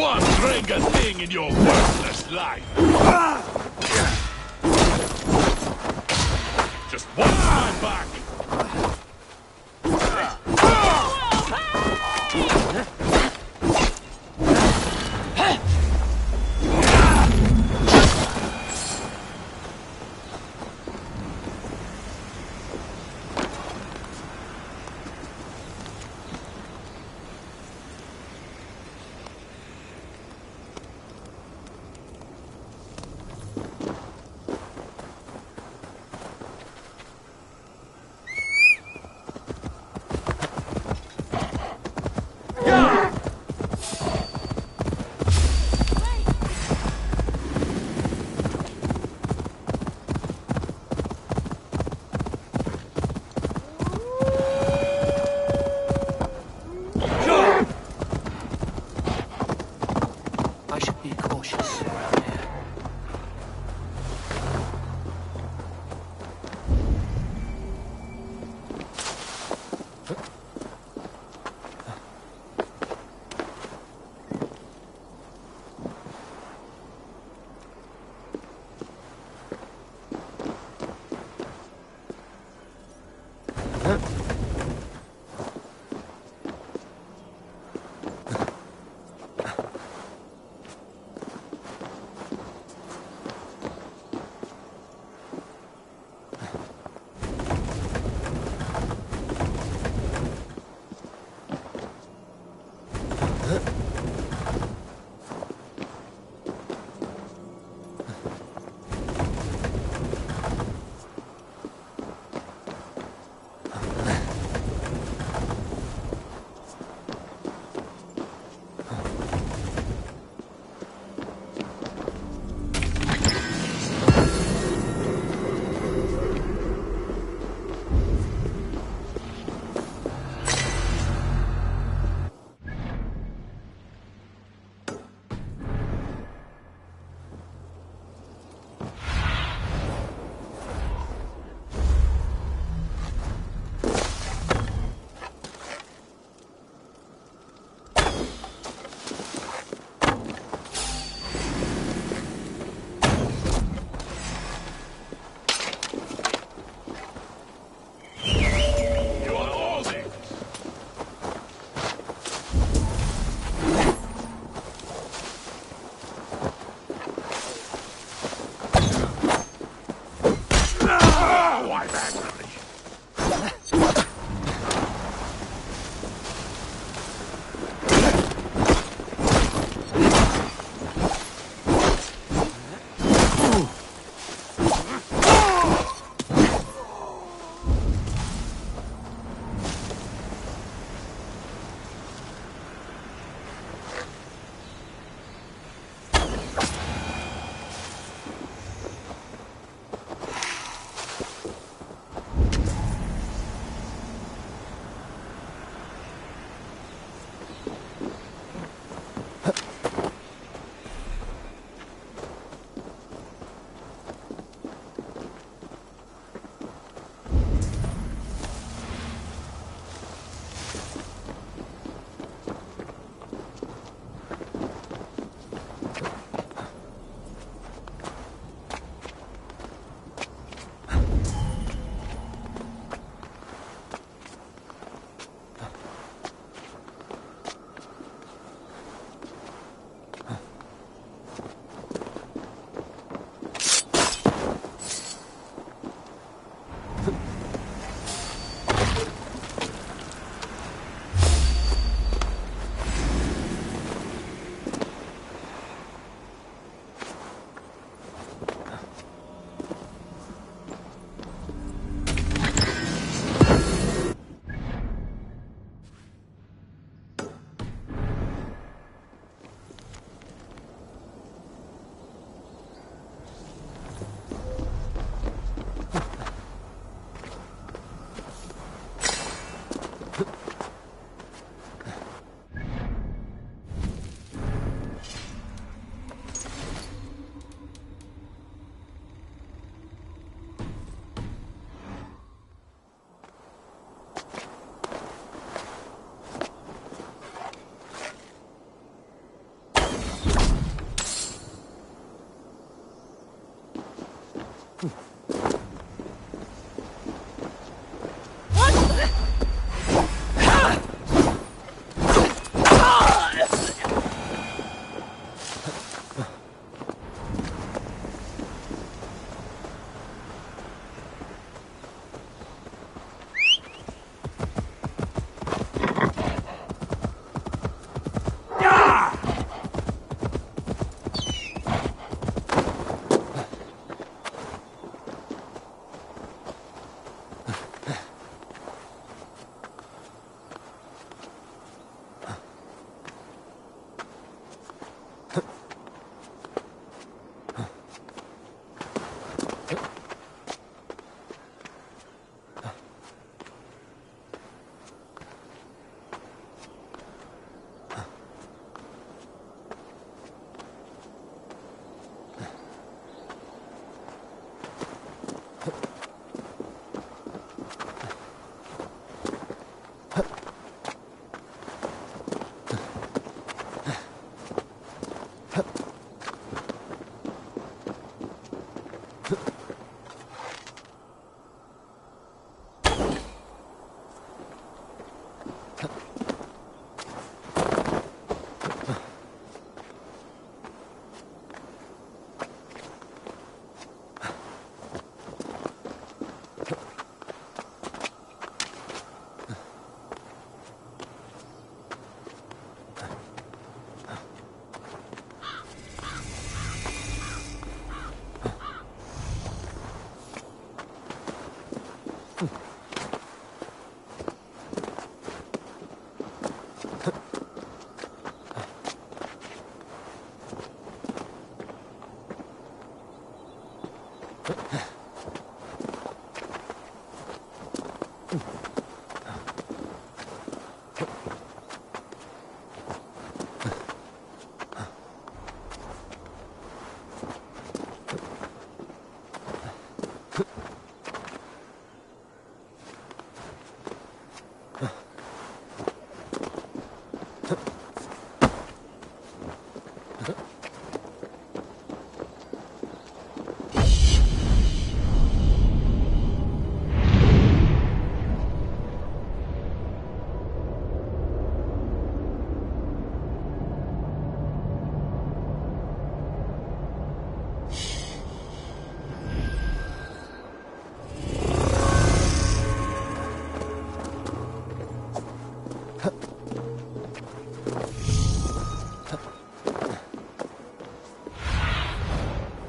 one drinker thing in your worthless life. Just watch my back.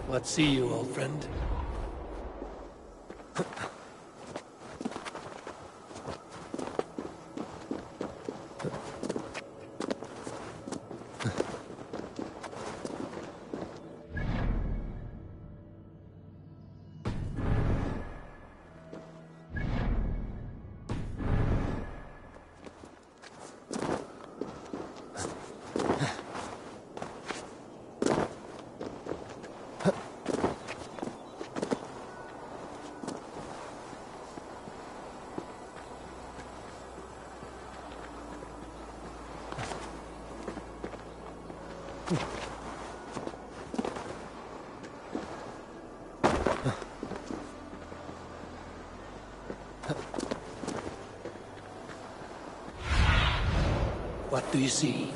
Let's see you, old friend. What do you see?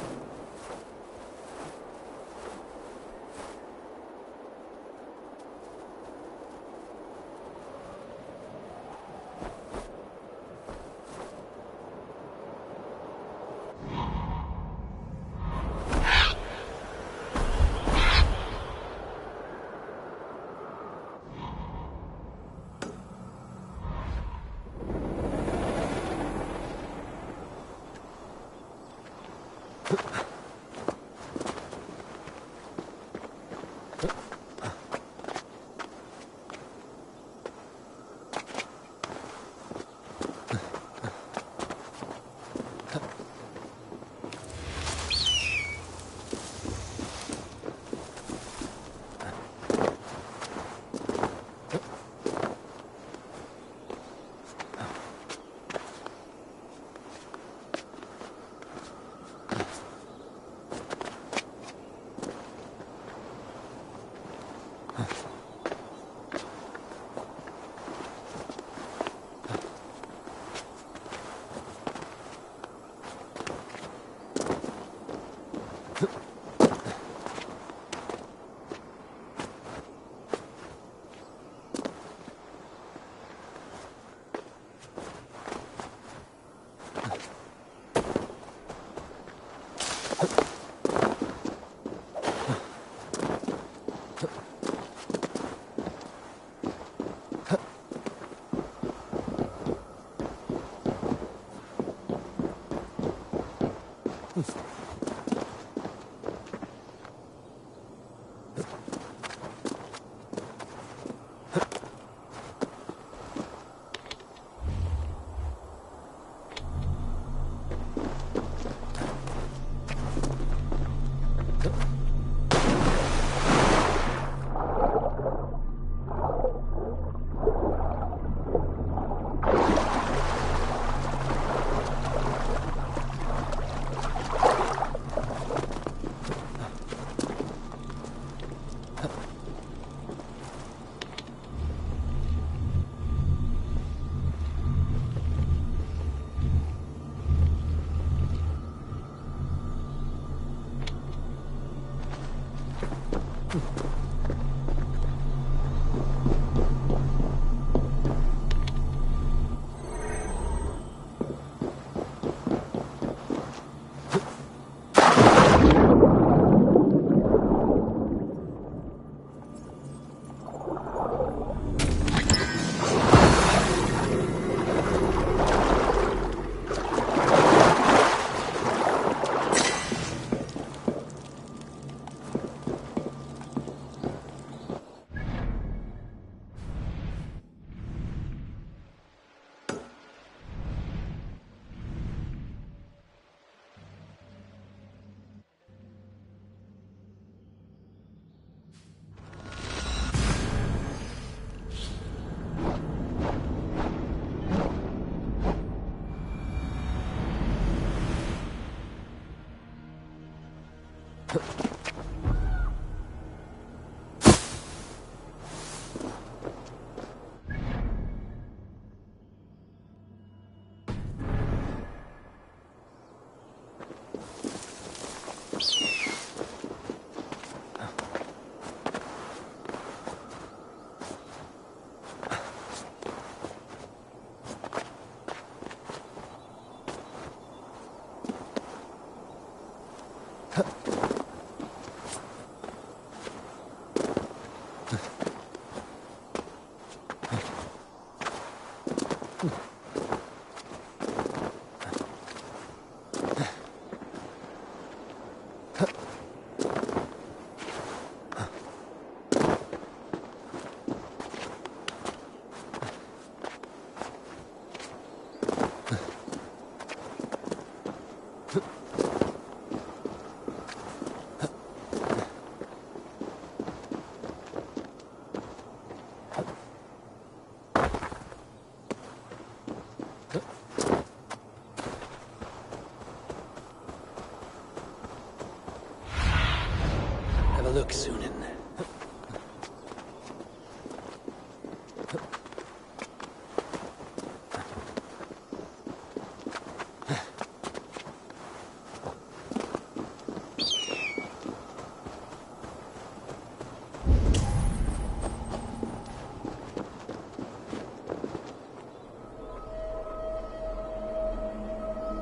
Have a look, Sunan.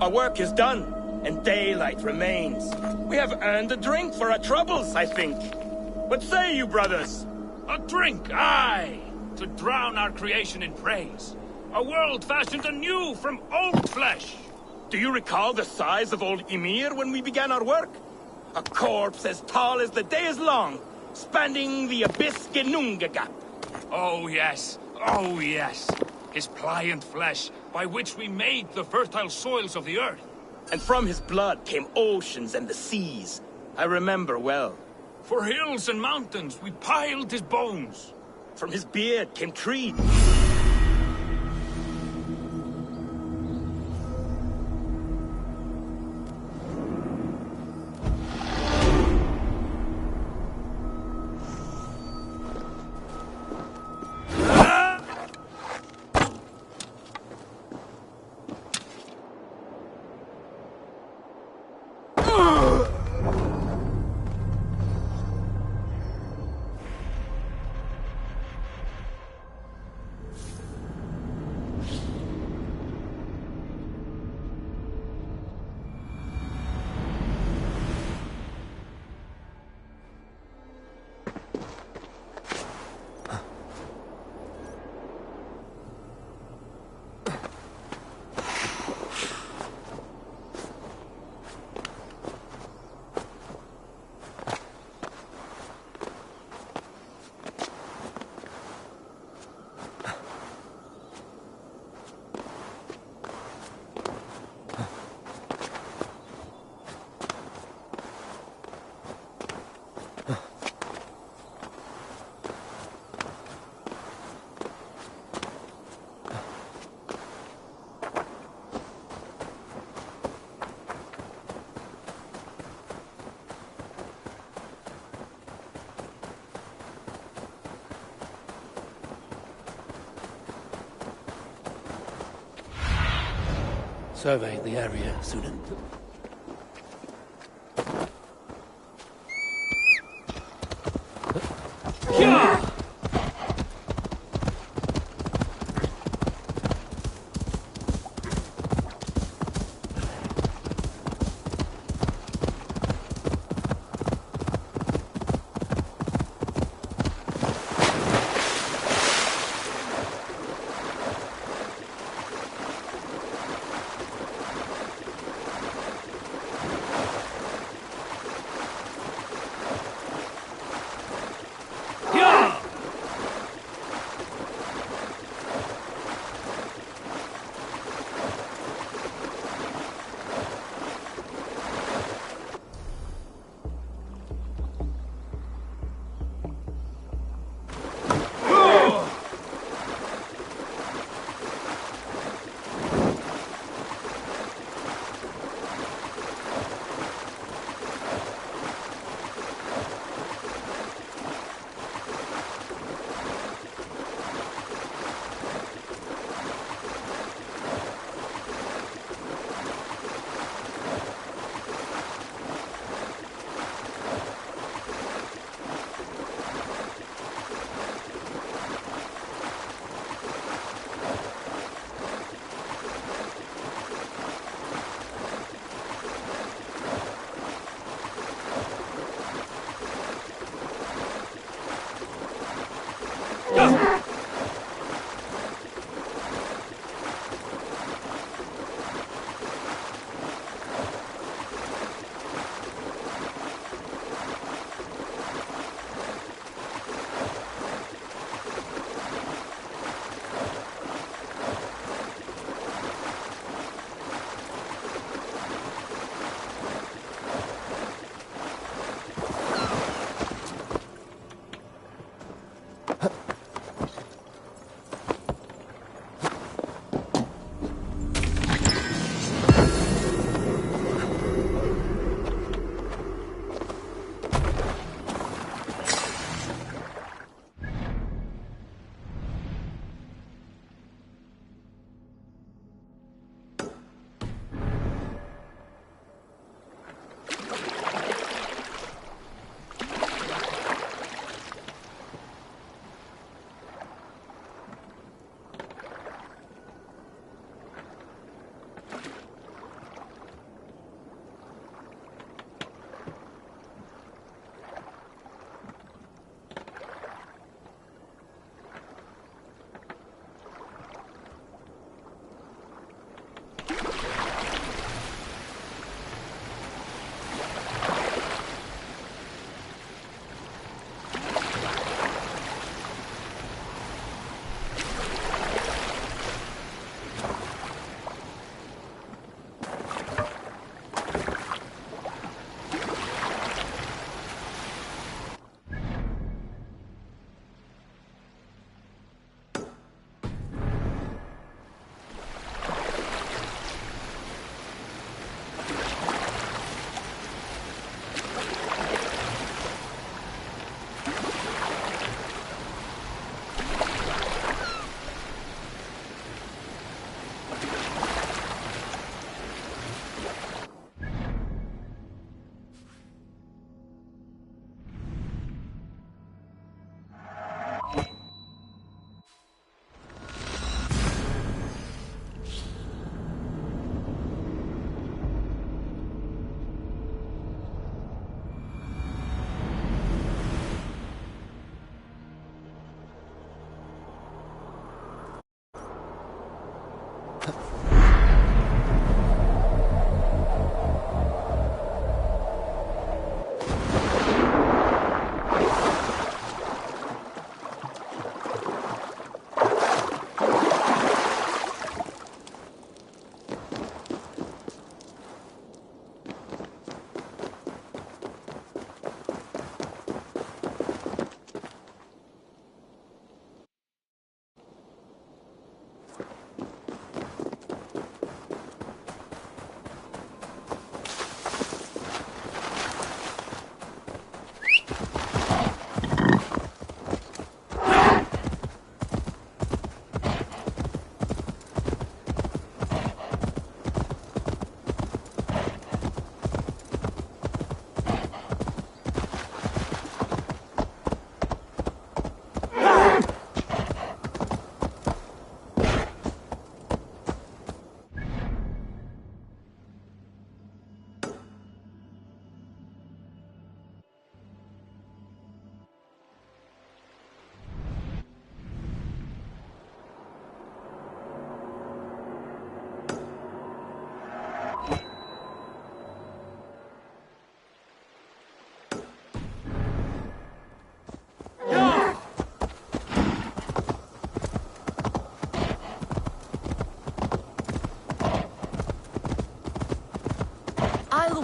Our work is done, and daylight remains. We have earned a drink for our troubles, I think. What say you, brothers? A drink, aye! To drown our creation in praise. A world fashioned anew from old flesh. Do you recall the size of old Ymir when we began our work? A corpse as tall as the day is long, spanning the abyss Genunga gap. Oh yes, oh yes. His pliant flesh, by which we made the fertile soils of the earth. And from his blood came oceans and the seas. I remember well. For hills and mountains we piled his bones. From his beard came trees. Survey the area, Sunan.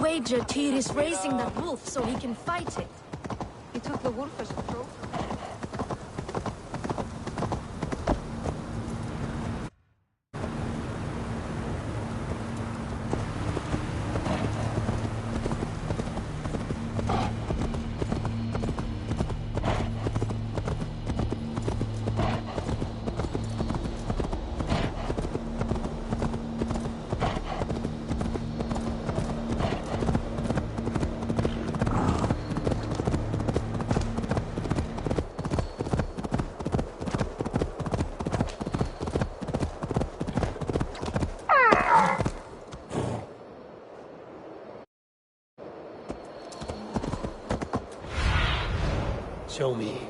wager Tyr is raising that wolf so he can fight it. He took the wolf as a trophy. Show me.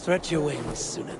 Stretch your wings, Sunan.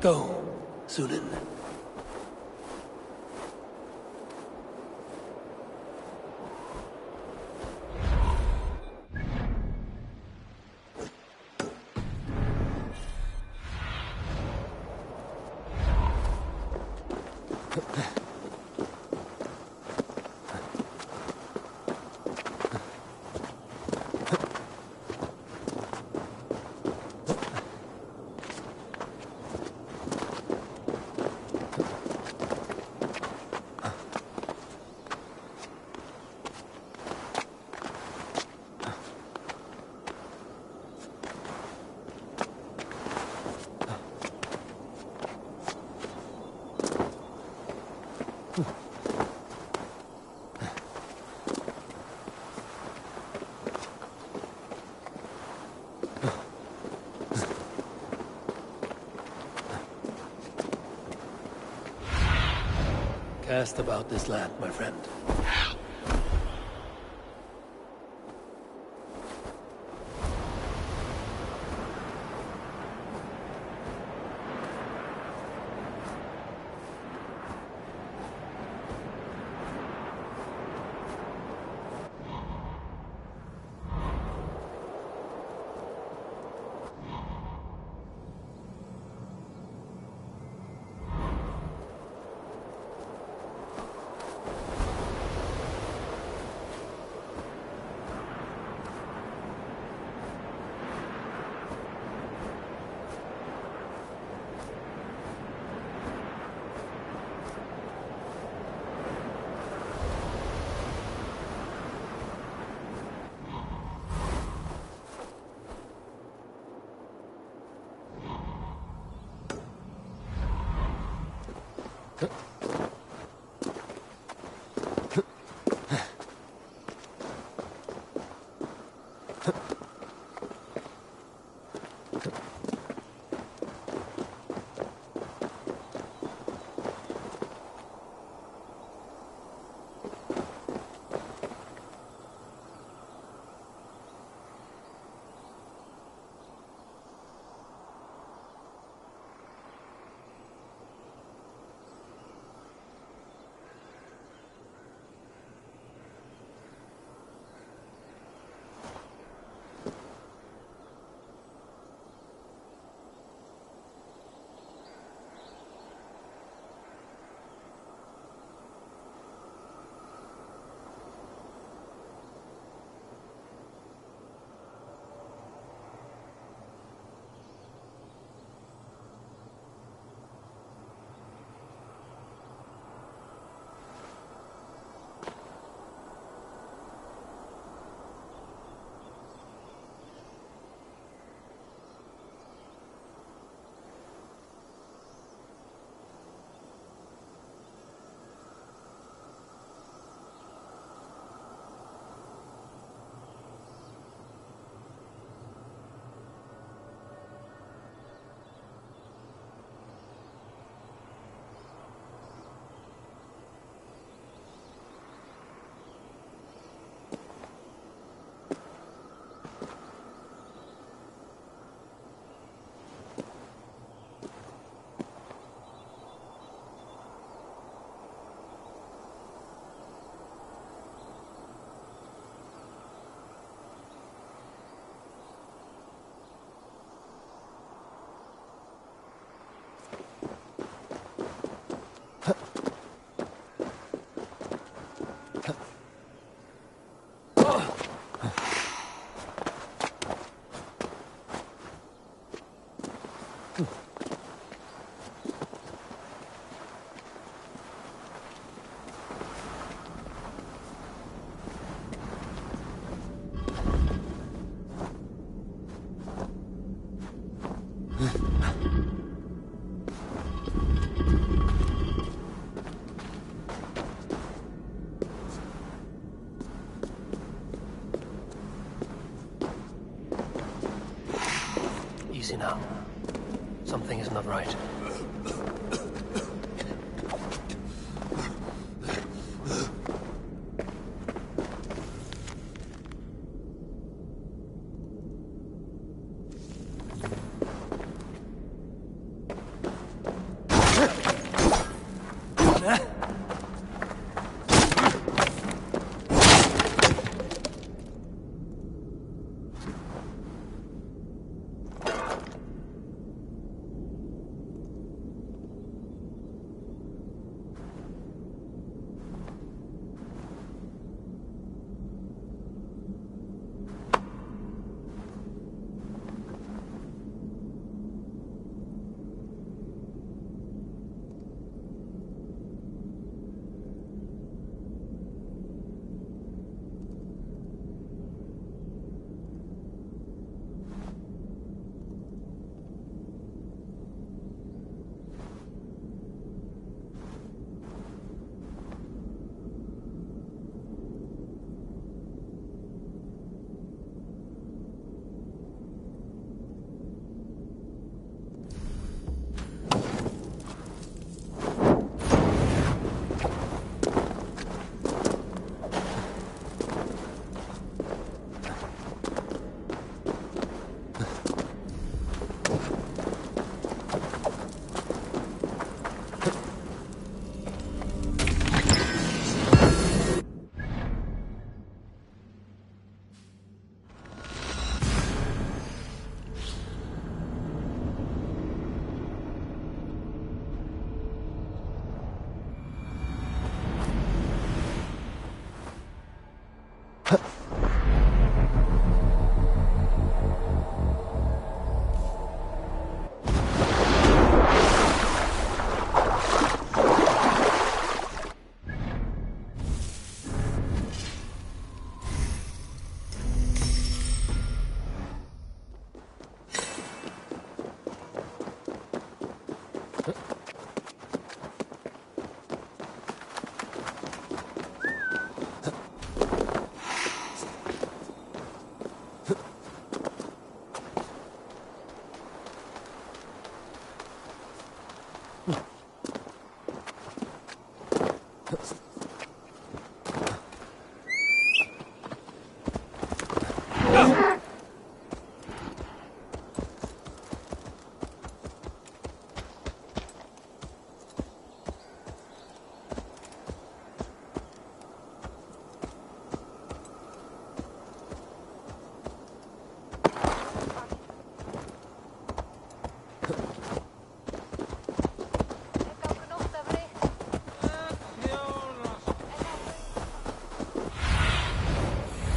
Go, Sunan. Cast about this land, my friend. Easy now. Something is not right.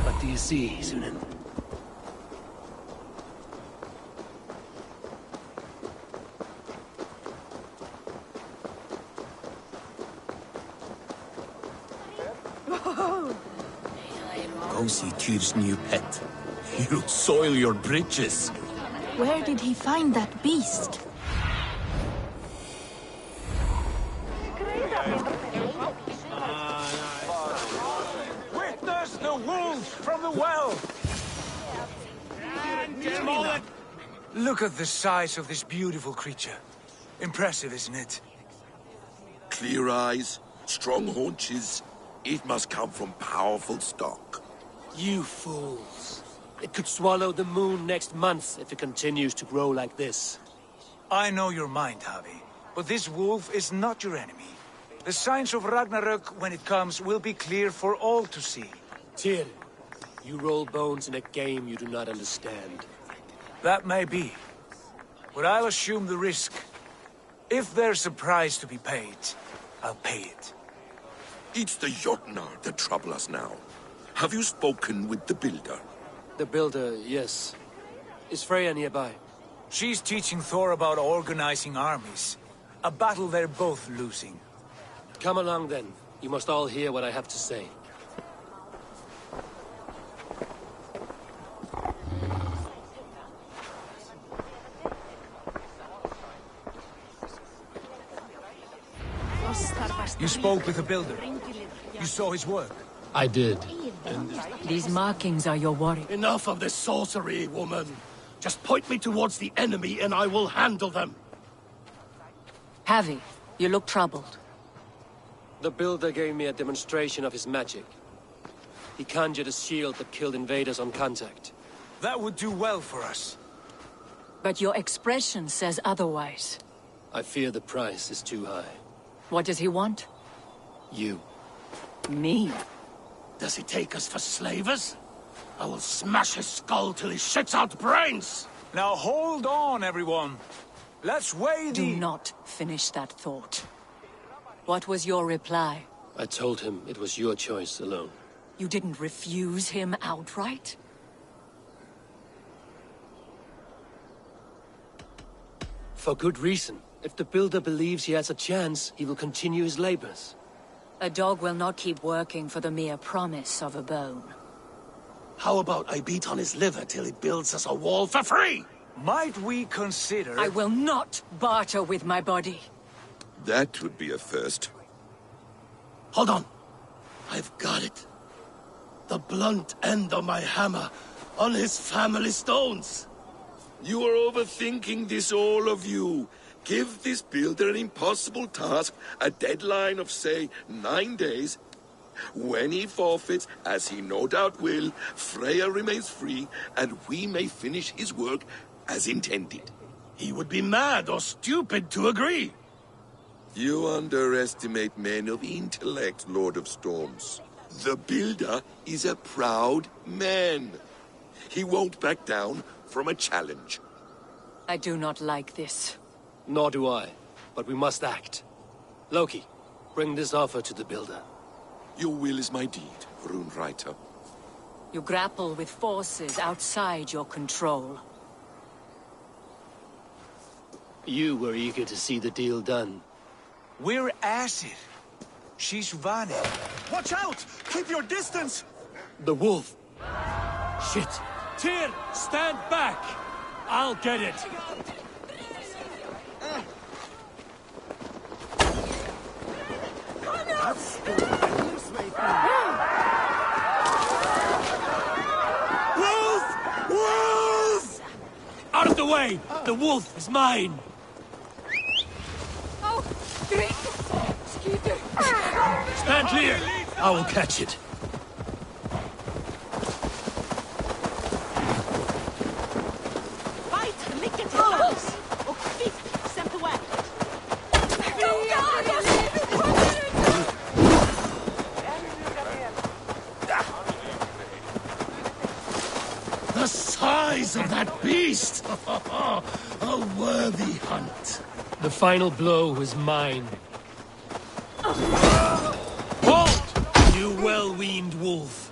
What do you see, Sunan? Go see Tyr's new pet. You'll soil your britches. Where did he find that beast? Witness the wolves from the well! Look at the size of this beautiful creature. Impressive, isn't it? Clear eyes, strong haunches. It must come from powerful stock. You fools. It could swallow the moon next month if it continues to grow like this. I know your mind, Javi, but this wolf is not your enemy. The signs of Ragnarök, when it comes, will be clear for all to see. Tyr, you roll bones in a game you do not understand. That may be, but I'll assume the risk. If there's a price to be paid, I'll pay it. It's the Jotnar that trouble us now. Have you spoken with the builder? The builder, yes. Is Freya nearby? She's teaching Thor about organizing armies. A battle they're both losing. Come along then. You must all hear what I have to say. You spoke with the builder. You saw his work. I did. These markings are your worry. Enough of this sorcery, woman. Just point me towards the enemy and I will handle them. Javi, you look troubled. The builder gave me a demonstration of his magic. He conjured a shield that killed invaders on contact. That would do well for us. But your expression says otherwise. I fear the price is too high. What does he want? You. Me? Does he take us for slavers? I will smash his skull till he shits out brains! Now hold on, everyone. Let's weigh Do the... not finish that thought. What was your reply? I told him it was your choice alone. You didn't refuse him outright? For good reason. If the builder believes he has a chance, he will continue his labors. A dog will not keep working for the mere promise of a bone. How about I beat on his liver till he builds us a wall for free? Might we consider... I will not barter with my body. That would be a first. Hold on. I've got it. The blunt end of my hammer on his family stones. You are overthinking this, all of you. Give this builder an impossible task, a deadline of, say, 9 days. When he forfeits, as he no doubt will, Freya remains free, and we may finish his work as intended. He would be mad or stupid to agree. You underestimate men of intellect, Lord of Storms. The builder is a proud man. He won't back down from a challenge. I do not like this. Nor do I, but we must act. Loki, bring this offer to the builder. Your will is my deed, Rune Writer. You grapple with forces outside your control. You were eager to see the deal done. We're acid. She's Vani. Watch out! Keep your distance! The wolf! Shit! Tyr, stand back! I'll get it! Wolf! Wolf! Out of the way! The wolf is mine! Oh, drink! Skeeter! Stand clear! I will catch it. Fight! Mycket till paus! Och fisk sen på väg! The size of that beast! A worthy hunt. The final blow was mine. Halt! You well-weaned wolf!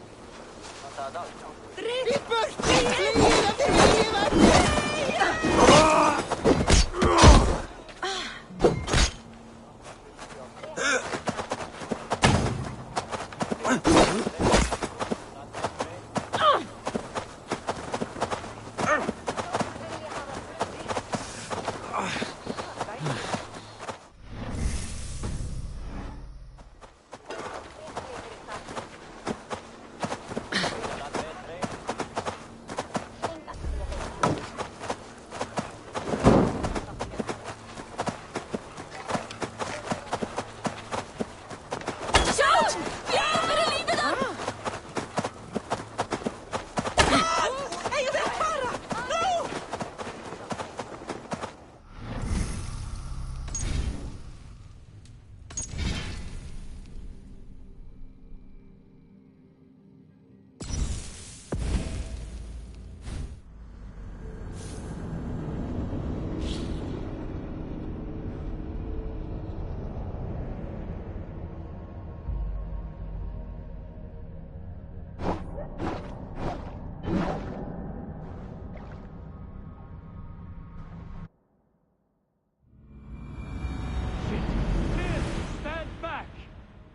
Stand back!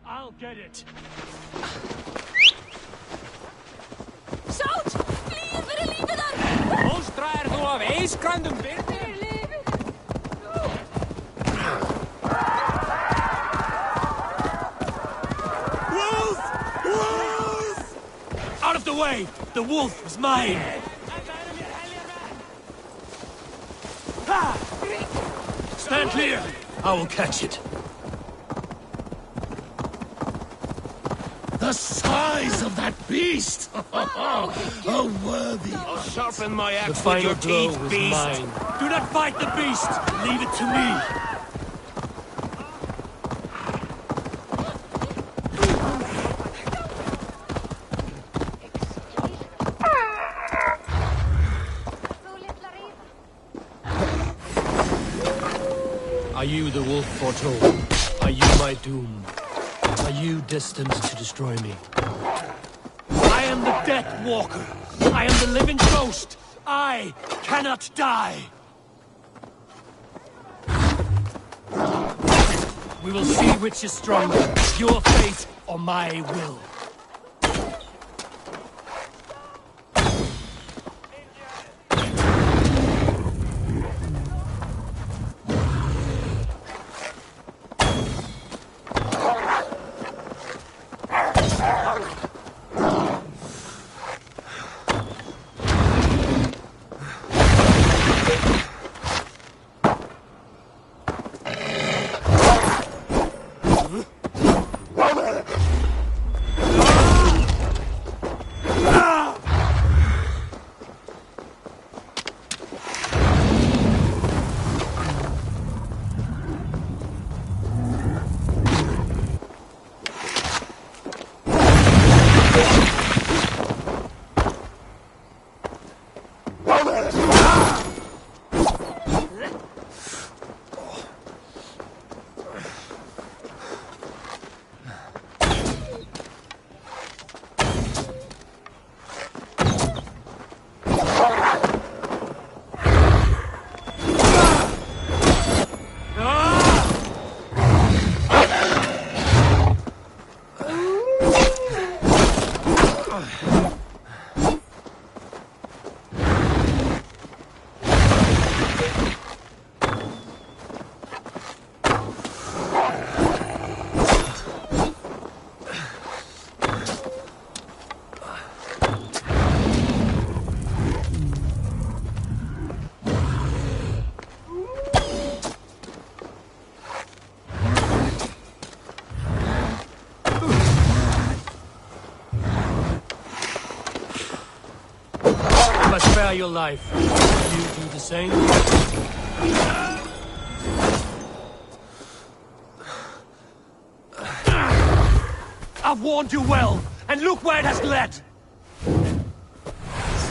I'll get it! Shout! Flee för livet där! Monstrar du av ejskrandum birte? Wolf! Wolf! Out of the way! The wolf was mine! Stand clear! I will catch it. The size of that beast! A worthy hunt. Sharpen my The axe with final your blow teeth, was beast! mine. Do not fight the beast! Leave it to me! Are you the wolf foretold? Are you my doom? Are you destined to destroy me? I am the Death Walker. I am the living ghost. I cannot die. We will see which is stronger, your fate or my will. I must spare your life. You do the same? I've warned you well, and look where it has led!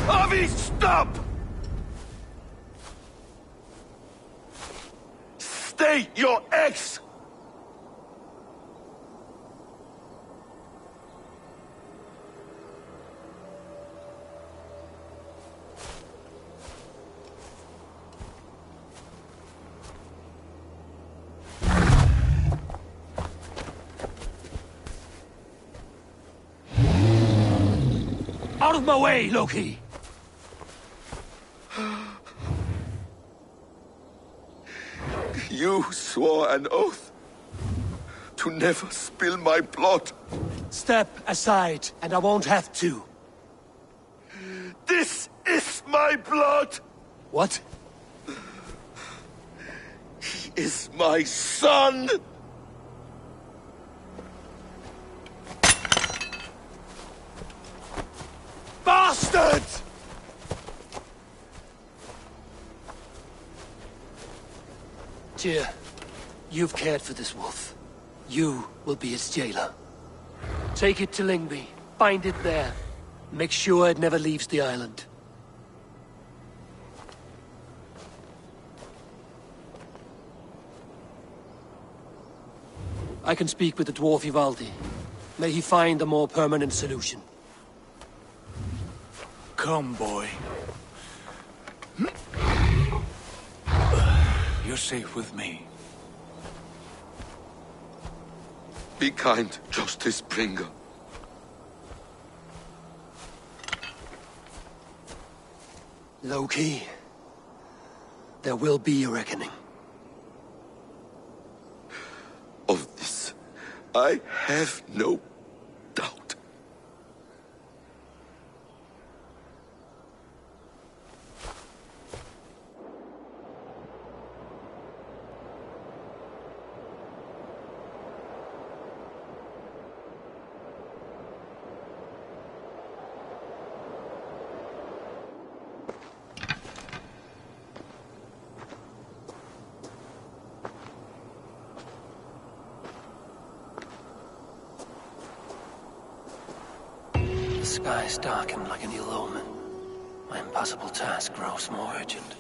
Avi, stop! State your ex! Out of my way, Loki! You swore an oath to never spill my blood. Step aside, and I won't have to. This is my blood! What? He is my son! Bastard! Tyr, you've cared for this wolf. You will be its jailer. Take it to Lingby. Bind it there. Make sure it never leaves the island. I can speak with the dwarf Ivaldi. May he find a more permanent solution. Come, boy. You're safe with me. Be kind, Justice Bringer. Loki, there will be a reckoning. Of this, I have no doubt. The skies darken like an ill omen. My impossible task grows more urgent.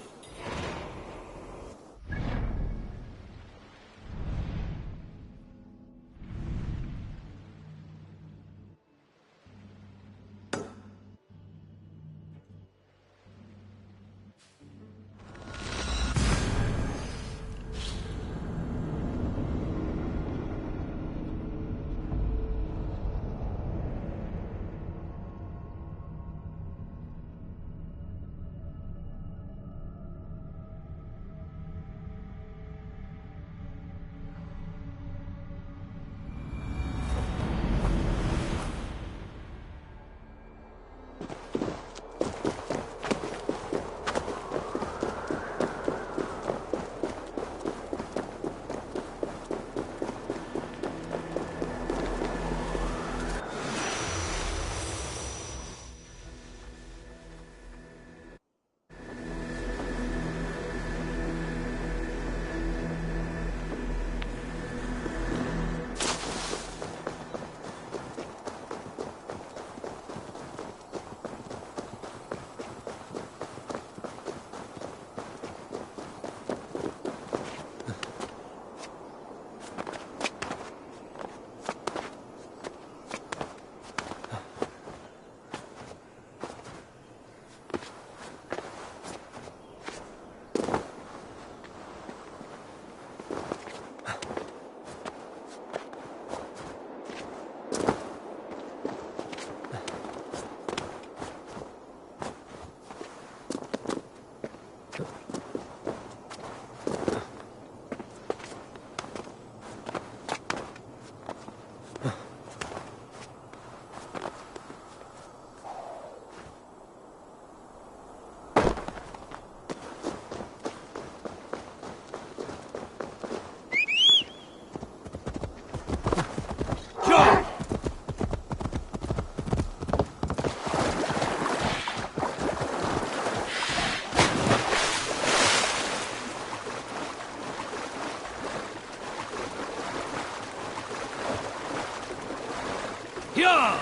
Here!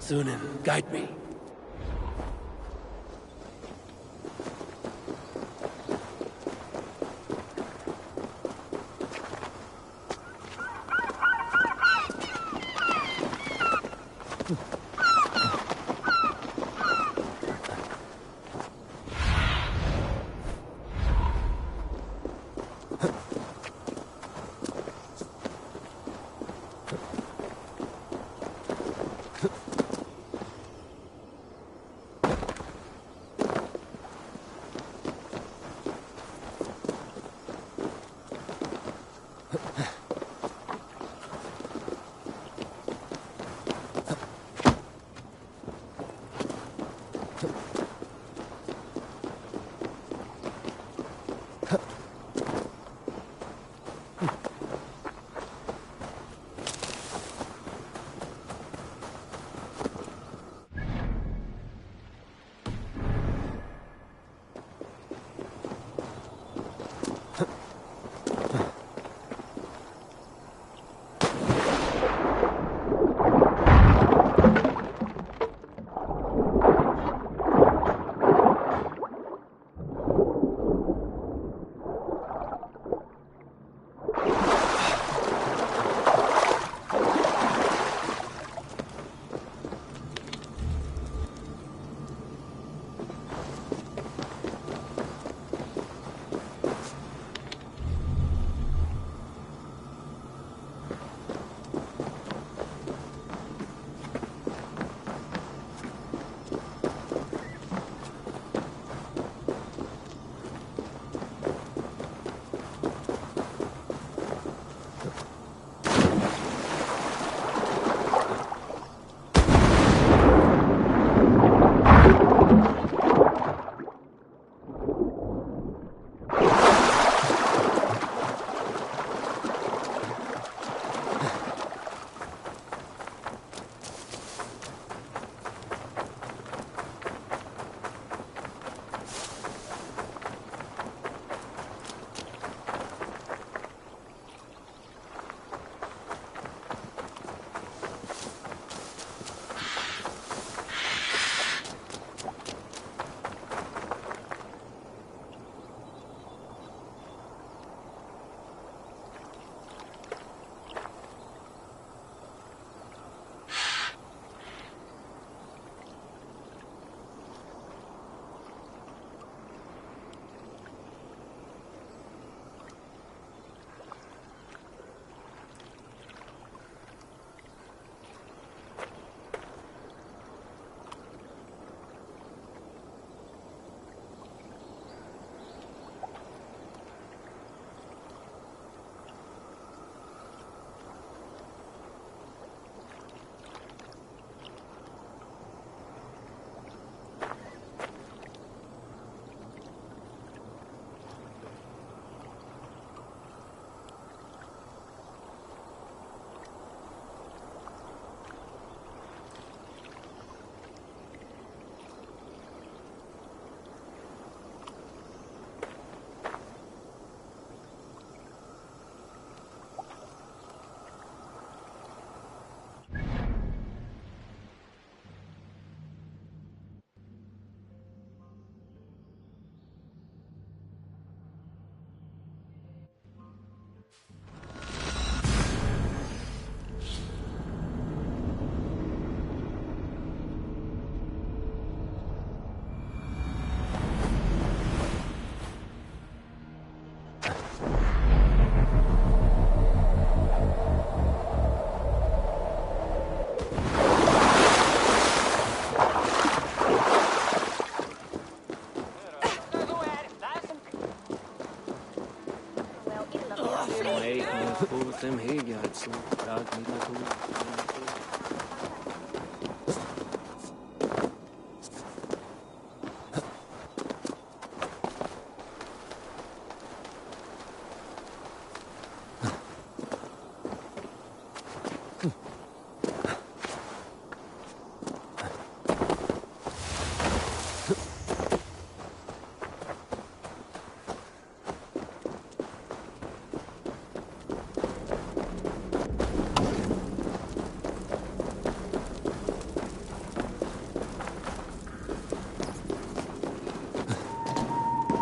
Sunan, guide me.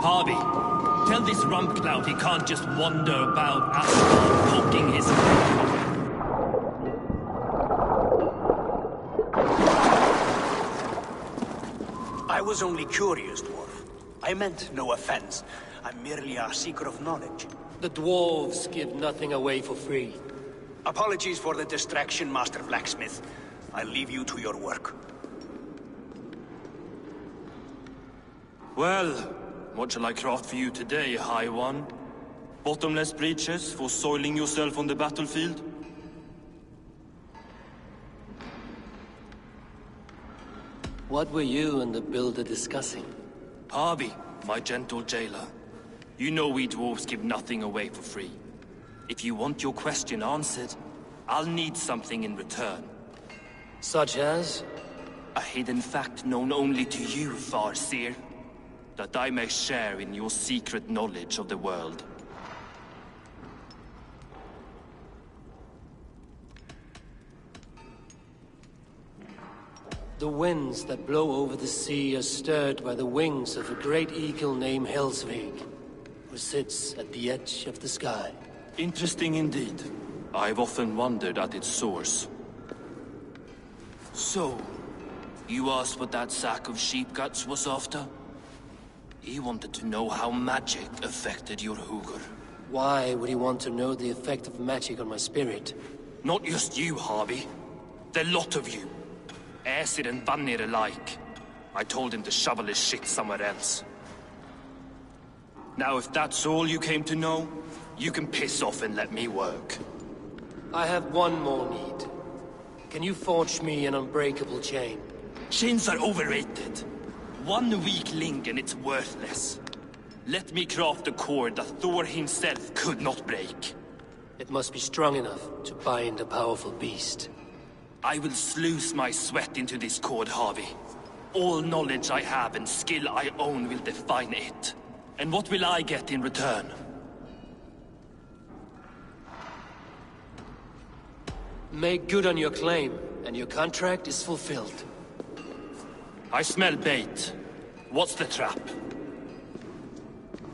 Harvey, tell this rump clout he can't just wander about Asgard poking his head. I was only curious, dwarf. I meant no offense. I'm merely a seeker of knowledge. The dwarves give nothing away for free. Apologies for the distraction, Master Blacksmith. I'll leave you to your work. Well, what shall I craft for you today, High One? Bottomless breeches for soiling yourself on the battlefield? What were you and the builder discussing? Harvey, my gentle jailer. You know we dwarves give nothing away for free. If you want your question answered, I'll need something in return. Such as? A hidden fact known only to you, Farseer. That I may share in your secret knowledge of the world. The winds that blow over the sea are stirred by the wings of a great eagle named Helsvig, who sits at the edge of the sky. Interesting indeed. I've often wondered at its source. So, you asked what that sack of sheep guts was after? He wanted to know how magic affected your Hugr. Why would he want to know the effect of magic on my spirit? Not just you, Harvey. The lot of you. Aesir and Vanir alike. I told him to shovel his shit somewhere else. Now if that's all you came to know, you can piss off and let me work. I have one more need. Can you forge me an unbreakable chain? Chains are overrated. One weak link and it's worthless. Let me craft a cord that Thor himself could not break. It must be strong enough to bind a powerful beast. I will sluice my sweat into this cord, Harvey. All knowledge I have and skill I own will define it. And what will I get in return? Make good on your claim, and your contract is fulfilled. I smell bait. What's the trap?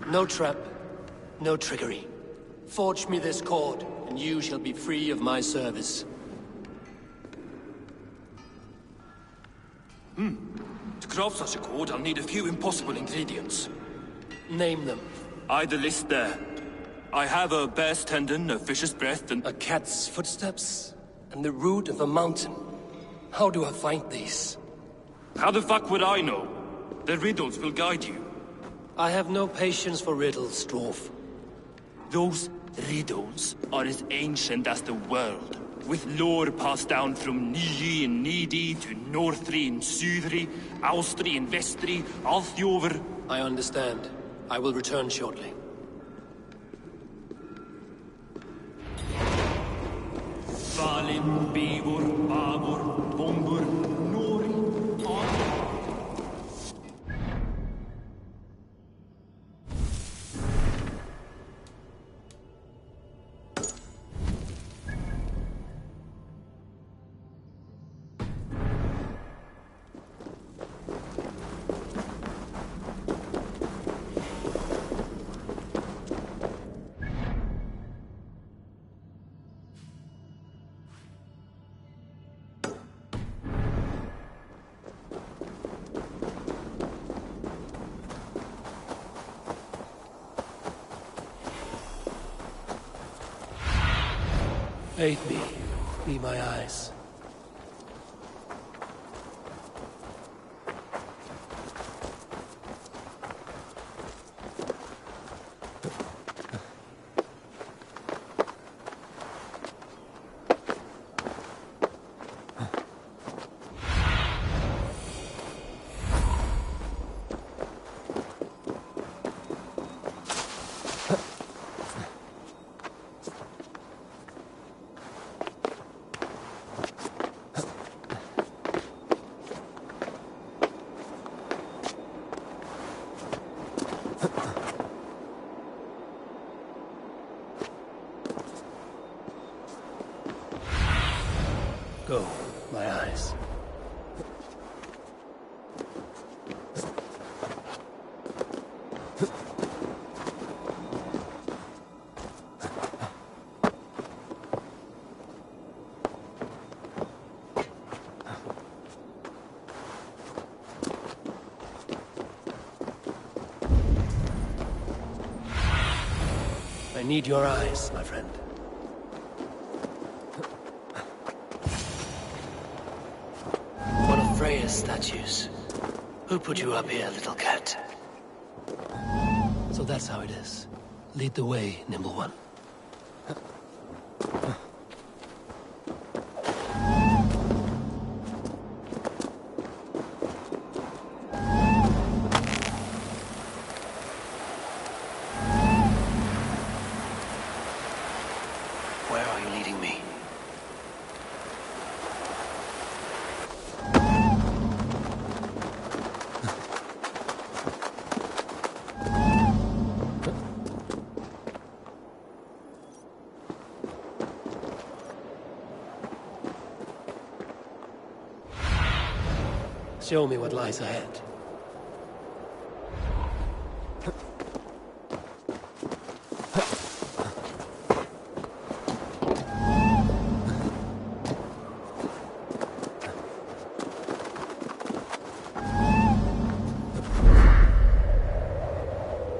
No trap, no trickery. Forge me this cord, and you shall be free of my service. To craft such a cord, I'll need a few impossible ingredients. Name them. The list there. I have a bear's tendon, a fish's breath, and... A cat's footsteps, and the root of a mountain. How do I find these? How the fuck would I know? The riddles will guide you. I have no patience for riddles, dwarf. Those riddles are as ancient as the world, with lore passed down from Niji and Nidi to Northri and Sudri, Austri and Vestri, Althjover. I understand. I will return shortly. Valim, Bivor, Bavor, Bombur, Nori, Ar. Aid me. Be my eyes. Go, my eyes. I need your eyes, my friend. One of Freya's statues. Who put you up here, little cat? So that's how it is. Lead the way, nimble one. Where are you leading me? Show me what lies ahead.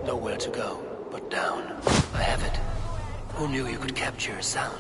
Nowhere to go but down. I have it. Who knew you could capture a sound?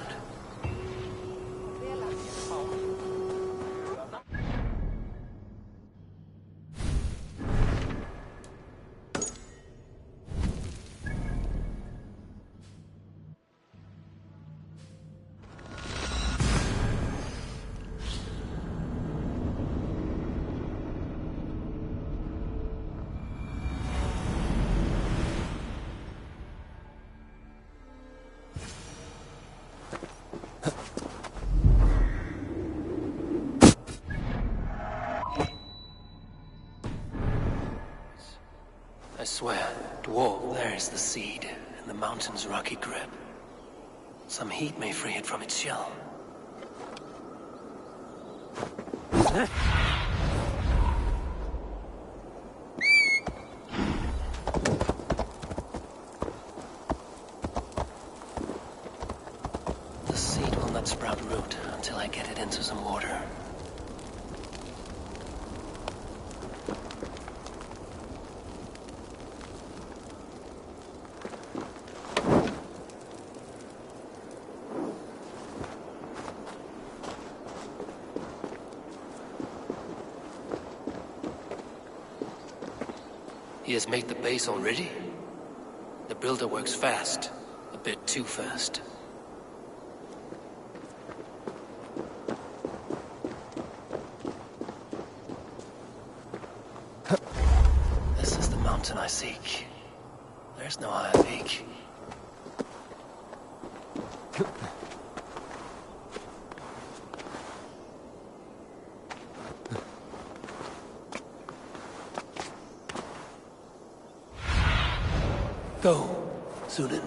I swear, dwarf, there is the seed in the mountain's rocky grip. Some heat may free it from its shell. The seed will not sprout root until I get it into some water. He has made the base already? The builder works fast. A bit too fast. This is the mountain I seek. There's no higher peak. Go, Sunan.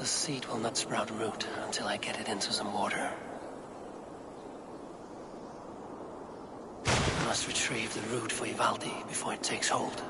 seed will not sprout root until I get it into some water. I must retrieve the root for Ivaldi before it takes hold.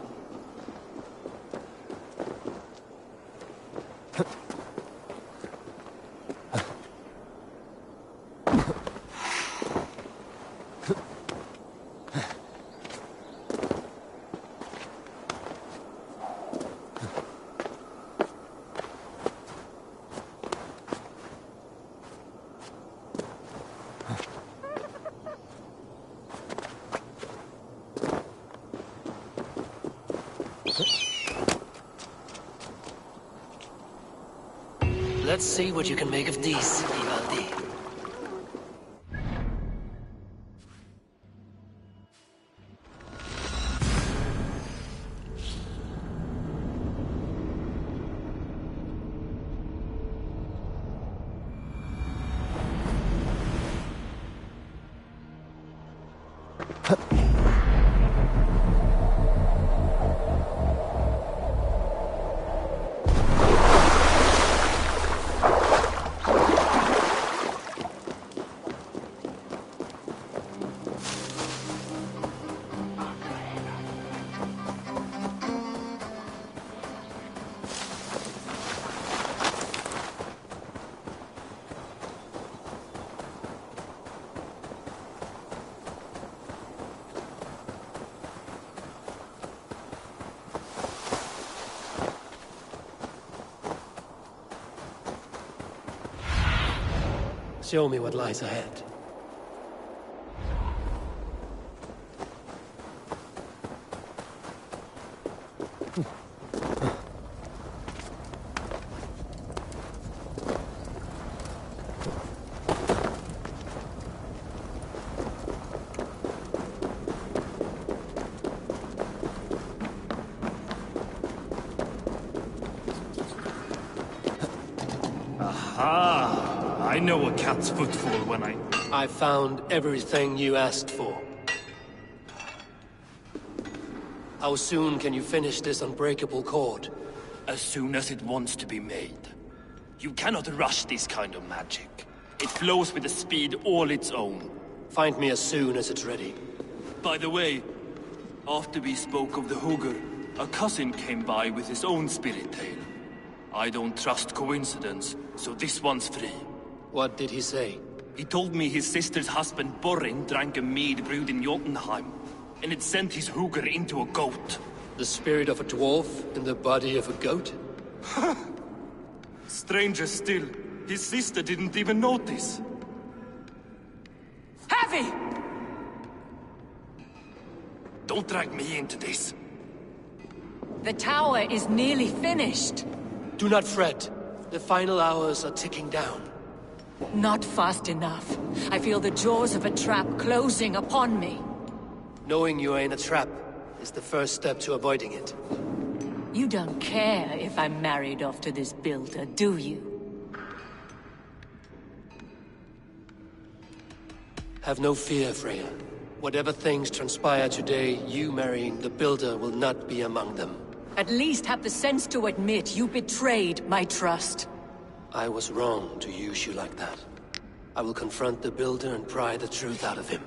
Let's see what you can make of these, Ivaldi. Show me what lies ahead. Aha! I know a cat's footfall when I found everything you asked for. How soon can you finish this unbreakable cord? As soon as it wants to be made. You cannot rush this kind of magic. It flows with a speed all its own. Find me as soon as it's ready. By the way, after we spoke of the Hugr, a cousin came by with his own spirit tale. I don't trust coincidence, so this one's free. What did he say? He told me his sister's husband Borin drank a mead brewed in Jotunheim, and it sent his Hugr into a goat. The spirit of a dwarf in the body of a goat? Stranger still, his sister didn't even notice. Heavy! Don't drag me into this. The tower is nearly finished. Do not fret. The final hours are ticking down. Not fast enough. I feel the jaws of a trap closing upon me. Knowing you are in a trap is the first step to avoiding it. You don't care if I'm married off to this builder, do you? Have no fear, Freya. Whatever things transpire today, you marrying the builder will not be among them. At least have the sense to admit you betrayed my trust. I was wrong to use you like that. I will confront the builder and pry the truth out of him.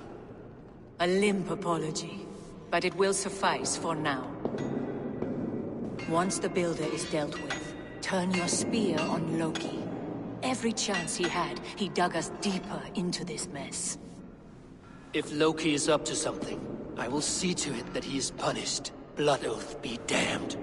A limp apology, but it will suffice for now. Once the builder is dealt with, turn your spear on Loki. Every chance he had, he dug us deeper into this mess. If Loki is up to something, I will see to it that he is punished. Blood Oath be damned.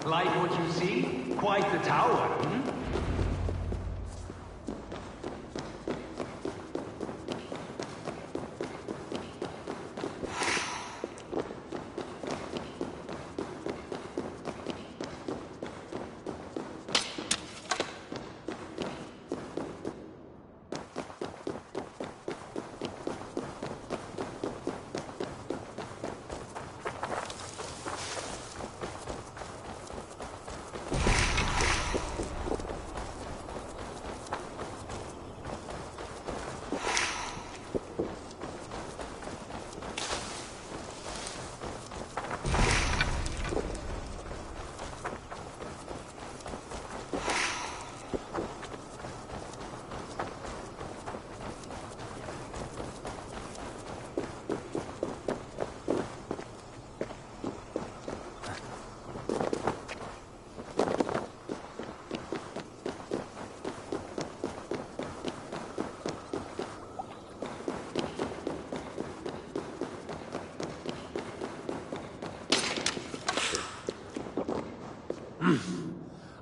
Like what you see? Quite the tower, hmm?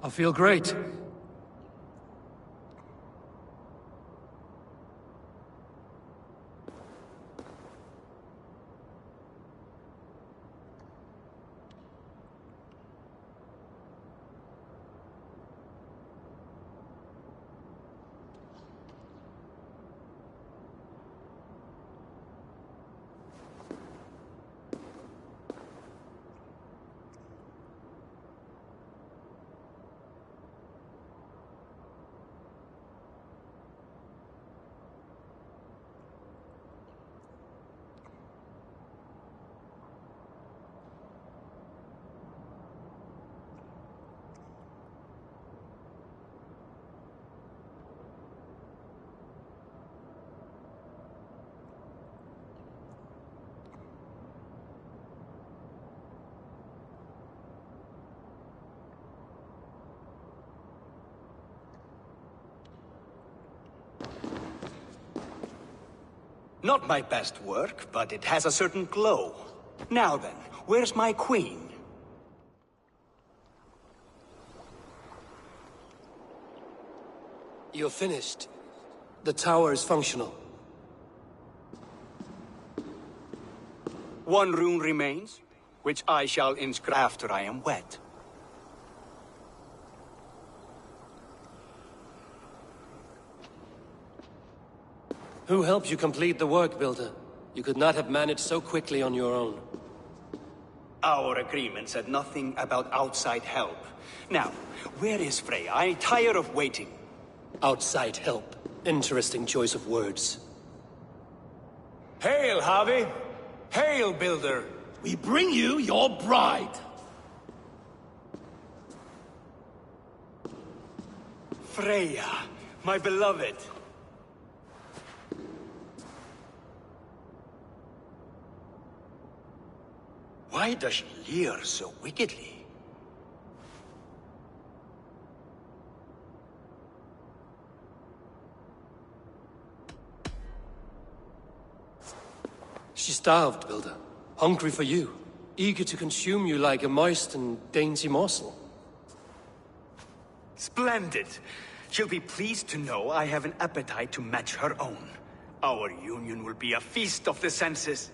I feel great. Not my best work, but it has a certain glow. Now then, where's my queen? You're finished. The tower is functional. One rune remains, which I shall inscribe after I am wed. Who helped you complete the work, Builder? You could not have managed so quickly on your own. Our agreement said nothing about outside help. Now, where is Freya? I'm tired of waiting. Outside help. Interesting choice of words. Hail, Javi! Hail, Builder! We bring you your bride! Freya, my beloved. Why does she leer so wickedly? She's starved, Builder. Hungry for you. Eager to consume you like a moist and dainty morsel. Splendid. She'll be pleased to know I have an appetite to match her own. Our union will be a feast of the senses.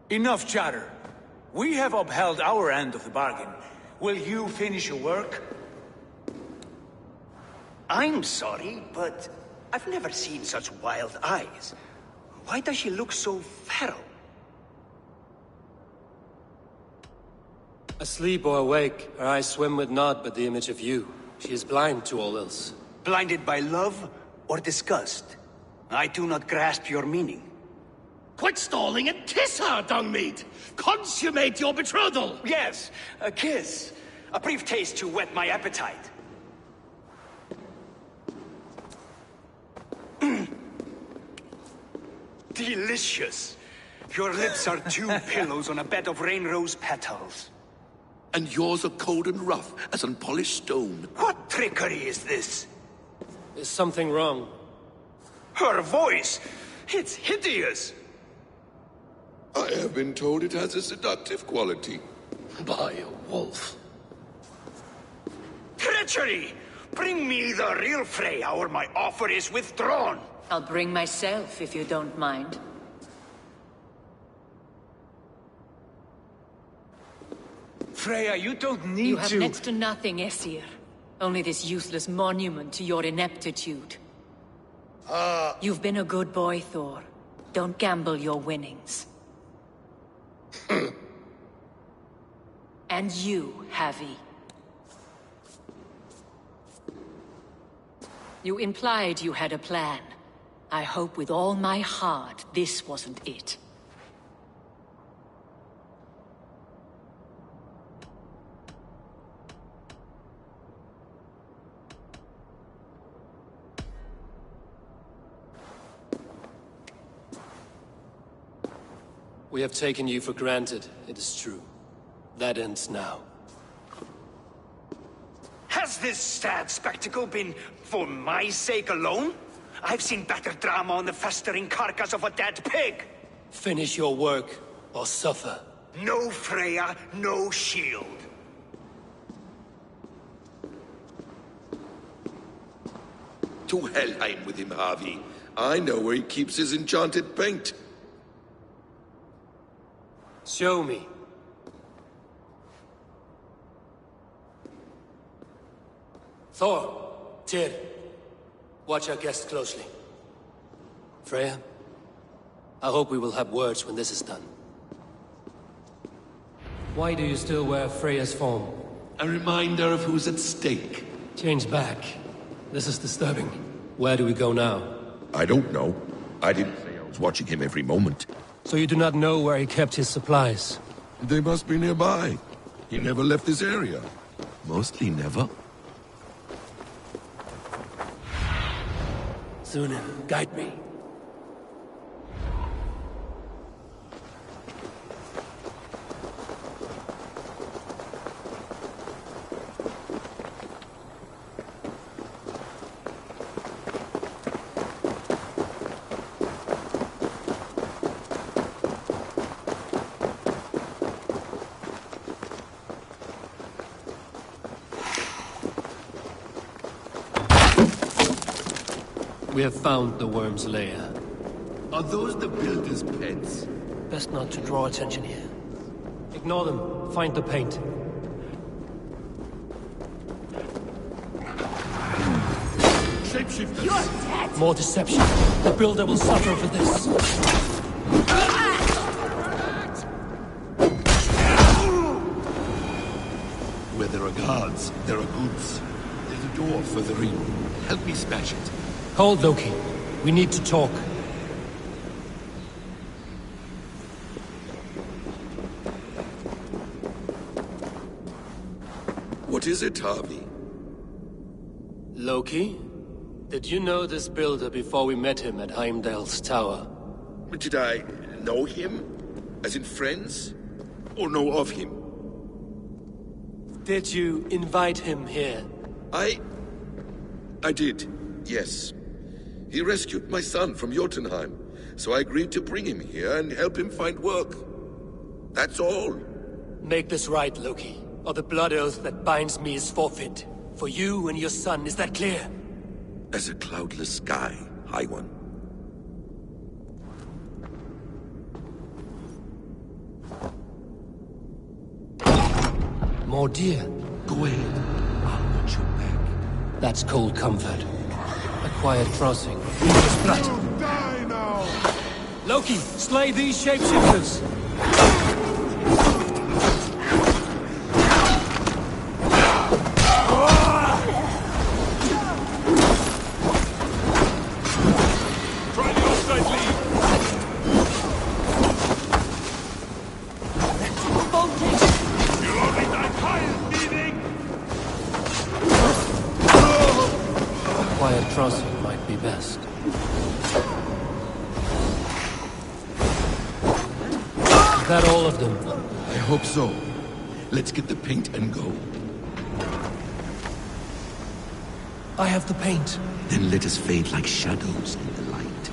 Enough chatter. We have upheld our end of the bargain. Will you finish your work? I'm sorry, but I've never seen such wild eyes. Why does she look so feral? Asleep or awake, her eyes swim with naught but the image of you. She is blind to all else. Blinded by love or disgust? I do not grasp your meaning. Quit stalling and kiss her, Dungmeat! Consummate your betrothal! Yes, a kiss. A brief taste to whet my appetite. Delicious. Your lips are two pillows on a bed of rain rose petals. And yours are cold and rough as unpolished stone. What trickery is this? Is something wrong? Her voice! It's hideous! I have been told it has a seductive quality. By a wolf. treachery! Bring me the real Freya, or my offer is withdrawn! I'll bring myself, if you don't mind. Freya, you don't need You have to... next to nothing, Aesir. Only this useless monument to your ineptitude. You've been a good boy, Thor. Don't gamble your winnings. And you, Havi. You implied you had a plan. I hope with all my heart this wasn't it. We have taken you for granted, it is true. That ends now. Has this sad spectacle been for my sake alone? I've seen better drama on the festering carcass of a dead pig! Finish your work, or suffer. No Freya, no shield. To Helheim with him, Harvey. I know where he keeps his enchanted paint. Show me. Thor, Tyr, watch our guest closely. Freya, I hope we will have words when this is done. Why do you still wear Freya's form? A reminder of who's at stake. Change back. This is disturbing. Where do we go now? I don't know. I didn't say I was watching him every moment. So you do not know where he kept his supplies? They must be nearby. He never left this area. Mostly never. Sunan, guide me. We have found the worm's lair. Are those the builder's pets? Best not to draw attention here. Ignore them. Find the paint. Shapeshifters! You're dead! More deception. The builder will suffer for this. Where there are guards, there are goods. There's a door further in. Help me smash it. Hold, Loki. We need to talk. What is it, Harvey? Loki? Did you know this builder before we met him at Heimdall's tower? Did I know him? As in friends? Or know of him? Did you invite him here? I did, yes. He rescued my son from Jotunheim, so I agreed to bring him here and help him find work. That's all. Make this right, Loki, or the blood oath that binds me is forfeit. For you and your son, is that clear? As a cloudless sky, High One. More deer. Go ahead. I'll watch your back. That's cold comfort. A quiet crossing. Blood. Die now! Loki, slay these shapeshifters! Try the offside lead! You'll only die tired, thieving! A quiet crossing might be best. Is that all of them? I hope so. Let's get the paint and go. I have the paint. Then let us fade like shadows in the light.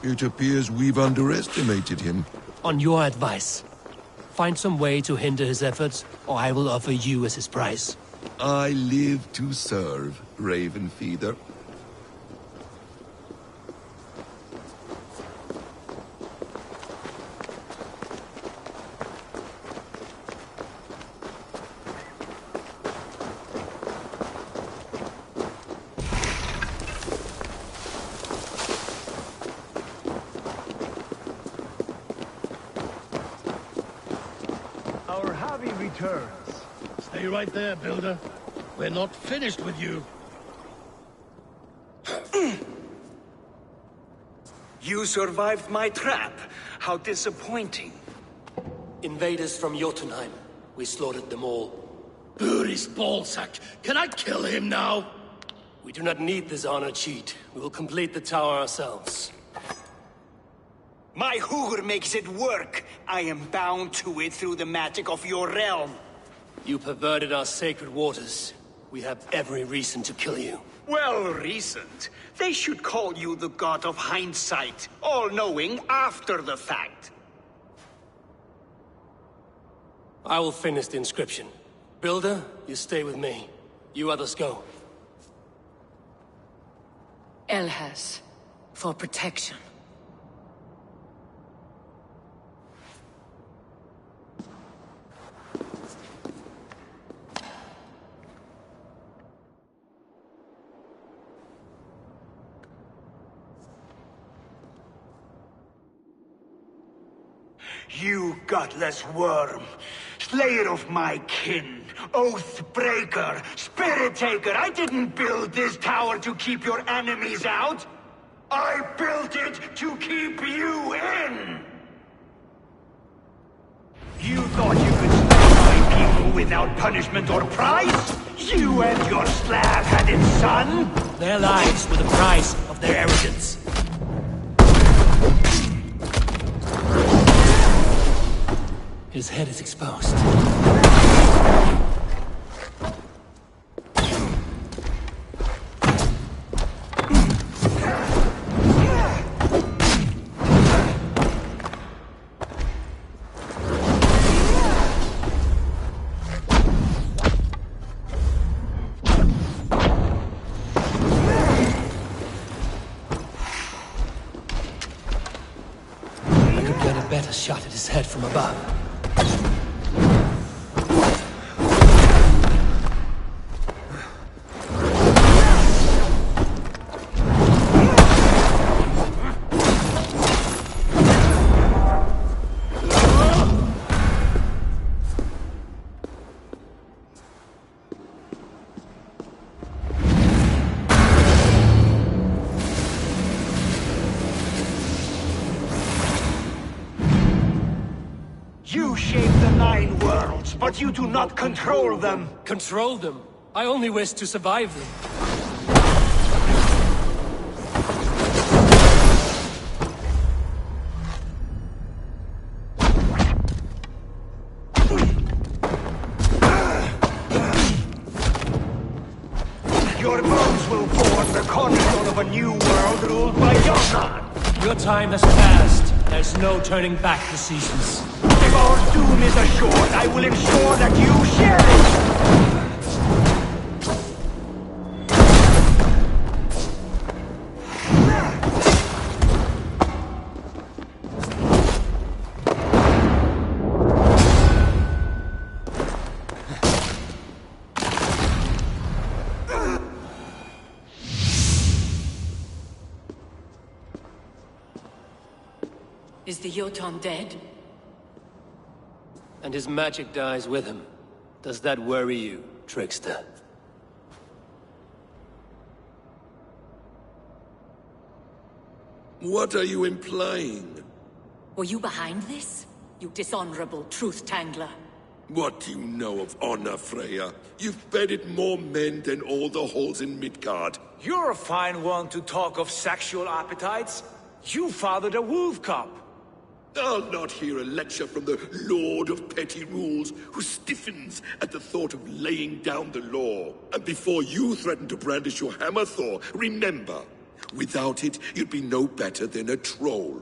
It appears we've underestimated him. On your advice, find some way to hinder his efforts, or I will offer you as his price. I live to serve, Ravenfeeder. Our Javi returns. Stay right there, Builder. We're not finished with you. You survived my trap. How disappointing. Invaders from Jotunheim. We slaughtered them all. Buri's ballsack. Can I kill him now? We do not need this honor cheat. We will complete the tower ourselves. My Hugr makes it work. I am bound to it through the magic of your realm. You perverted our sacred waters. We have every reason to kill you. Well reasoned. They should call you the god of hindsight, all-knowing after the fact. I will finish the inscription. Builder, you stay with me. You others go. Elhas, for protection. You godless worm, slayer of my kin, oath breaker, spirit taker, I didn't build this tower to keep your enemies out. I built it to keep you in! You thought you could slay my people without punishment or price? You and your slab-headed son? Their lives were the price of their arrogance. His head is exposed. I could get a better shot at his head from above. You shape the 9 worlds, but you do not control them. Control them? I only wish to survive them. Your bones will form the cornerstone of a new world ruled by Jotun. Your time has passed. There's no turning back the seasons. If our doom is assured, I will ensure that you share it! Is the Jotun dead? And his magic dies with him. Does that worry you, trickster? What are you implying? Were you behind this? You dishonorable truth-tangler. What do you know of honor, Freya? You've bedded more men than all the halls in Midgard. You're a fine one to talk of sexual appetites. You fathered a wolf cub. I'll not hear a lecture from the Lord of Petty Rules, who stiffens at the thought of laying down the law. And before you threaten to brandish your hammer, Thor, remember, Without it, you'd be no better than a troll.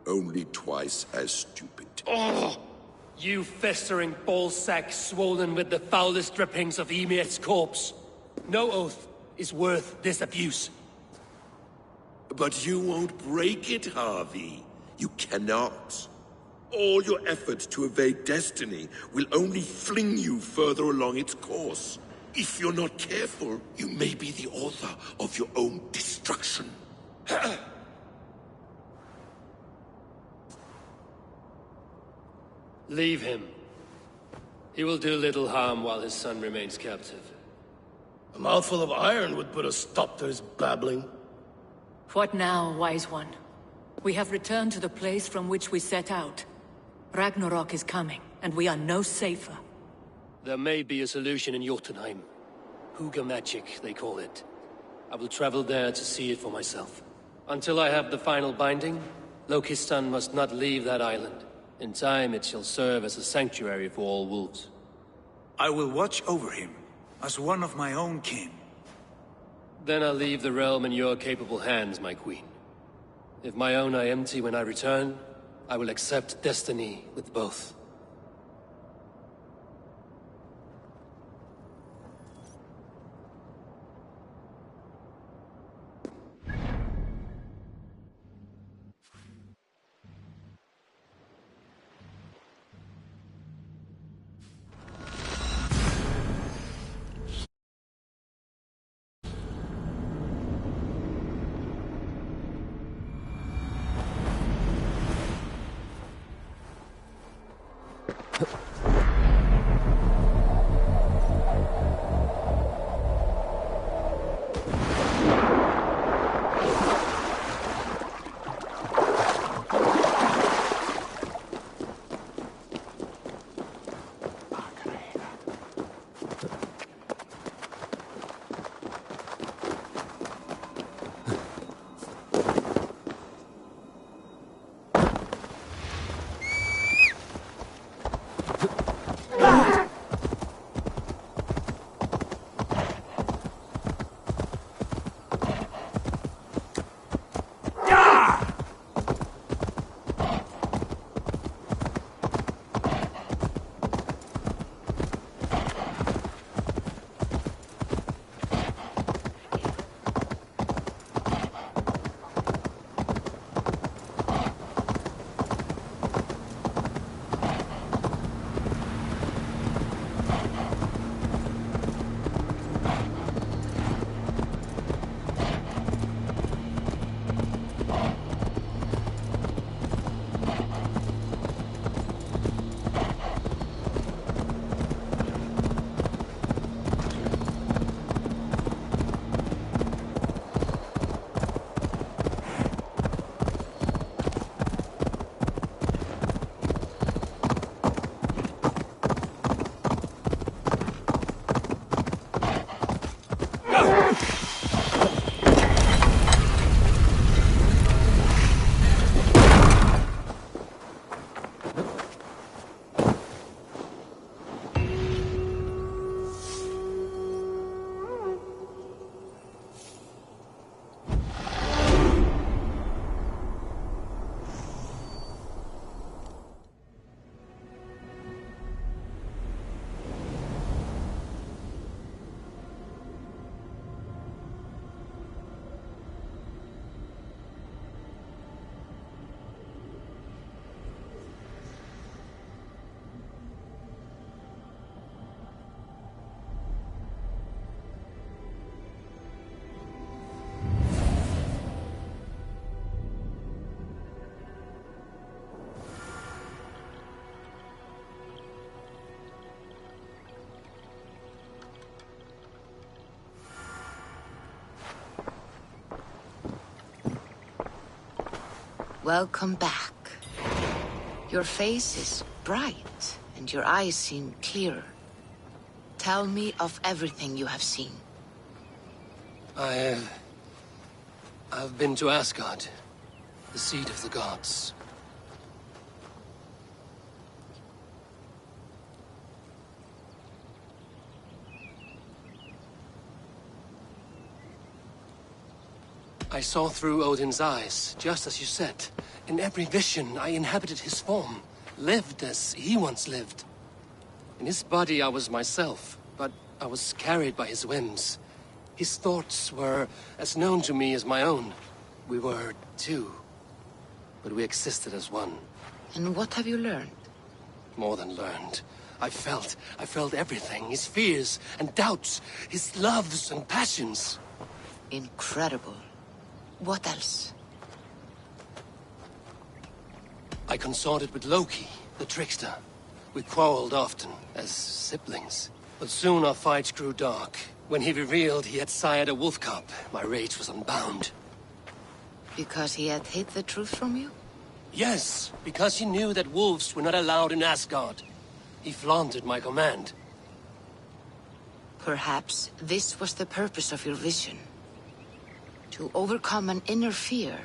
Only twice as stupid. Oh! You festering ballsack swollen with the foulest drippings of Ymir's corpse. No oath is worth this abuse. But you won't break it, Harvey. You cannot. All your efforts to evade destiny will only fling you further along its course. If you're not careful, you may be the author of your own destruction. Leave him. He will do little harm while his son remains captive. A mouthful of iron would put a stop to his babbling. What now, wise one? We have returned to the place from which we set out. Ragnarok is coming, and we are no safer. There may be a solution in Jotunheim. Huga magic, they call it. I will travel there to see it for myself. Until I have the final binding, Lokistan must not leave that island. In time, it shall serve as a sanctuary for all wolves. I will watch over him, as one of my own kin. Then I'll leave the realm in your capable hands, my queen. If my own are empty when I return, I will accept destiny with both. Welcome back. Your face is bright, and your eyes seem clearer. Tell me of everything you have seen. I've been to Asgard, the seat of the gods. I saw through Odin's eyes, just as you said. In every vision, I inhabited his form, lived as he once lived. In his body, I was myself, but I was carried by his whims. His thoughts were as known to me as my own. We were two, but we existed as one. And what have you learned? More than learned. I felt everything. His fears and doubts, his loves and passions. Incredible. What else? I consorted with Loki, the trickster. We quarreled often, as siblings. But soon our fights grew dark. When he revealed he had sired a wolf cub, my rage was unbound. Because he had hid the truth from you? Yes, because he knew that wolves were not allowed in Asgard. He flaunted my command. Perhaps this was the purpose of your vision. To overcome an inner fear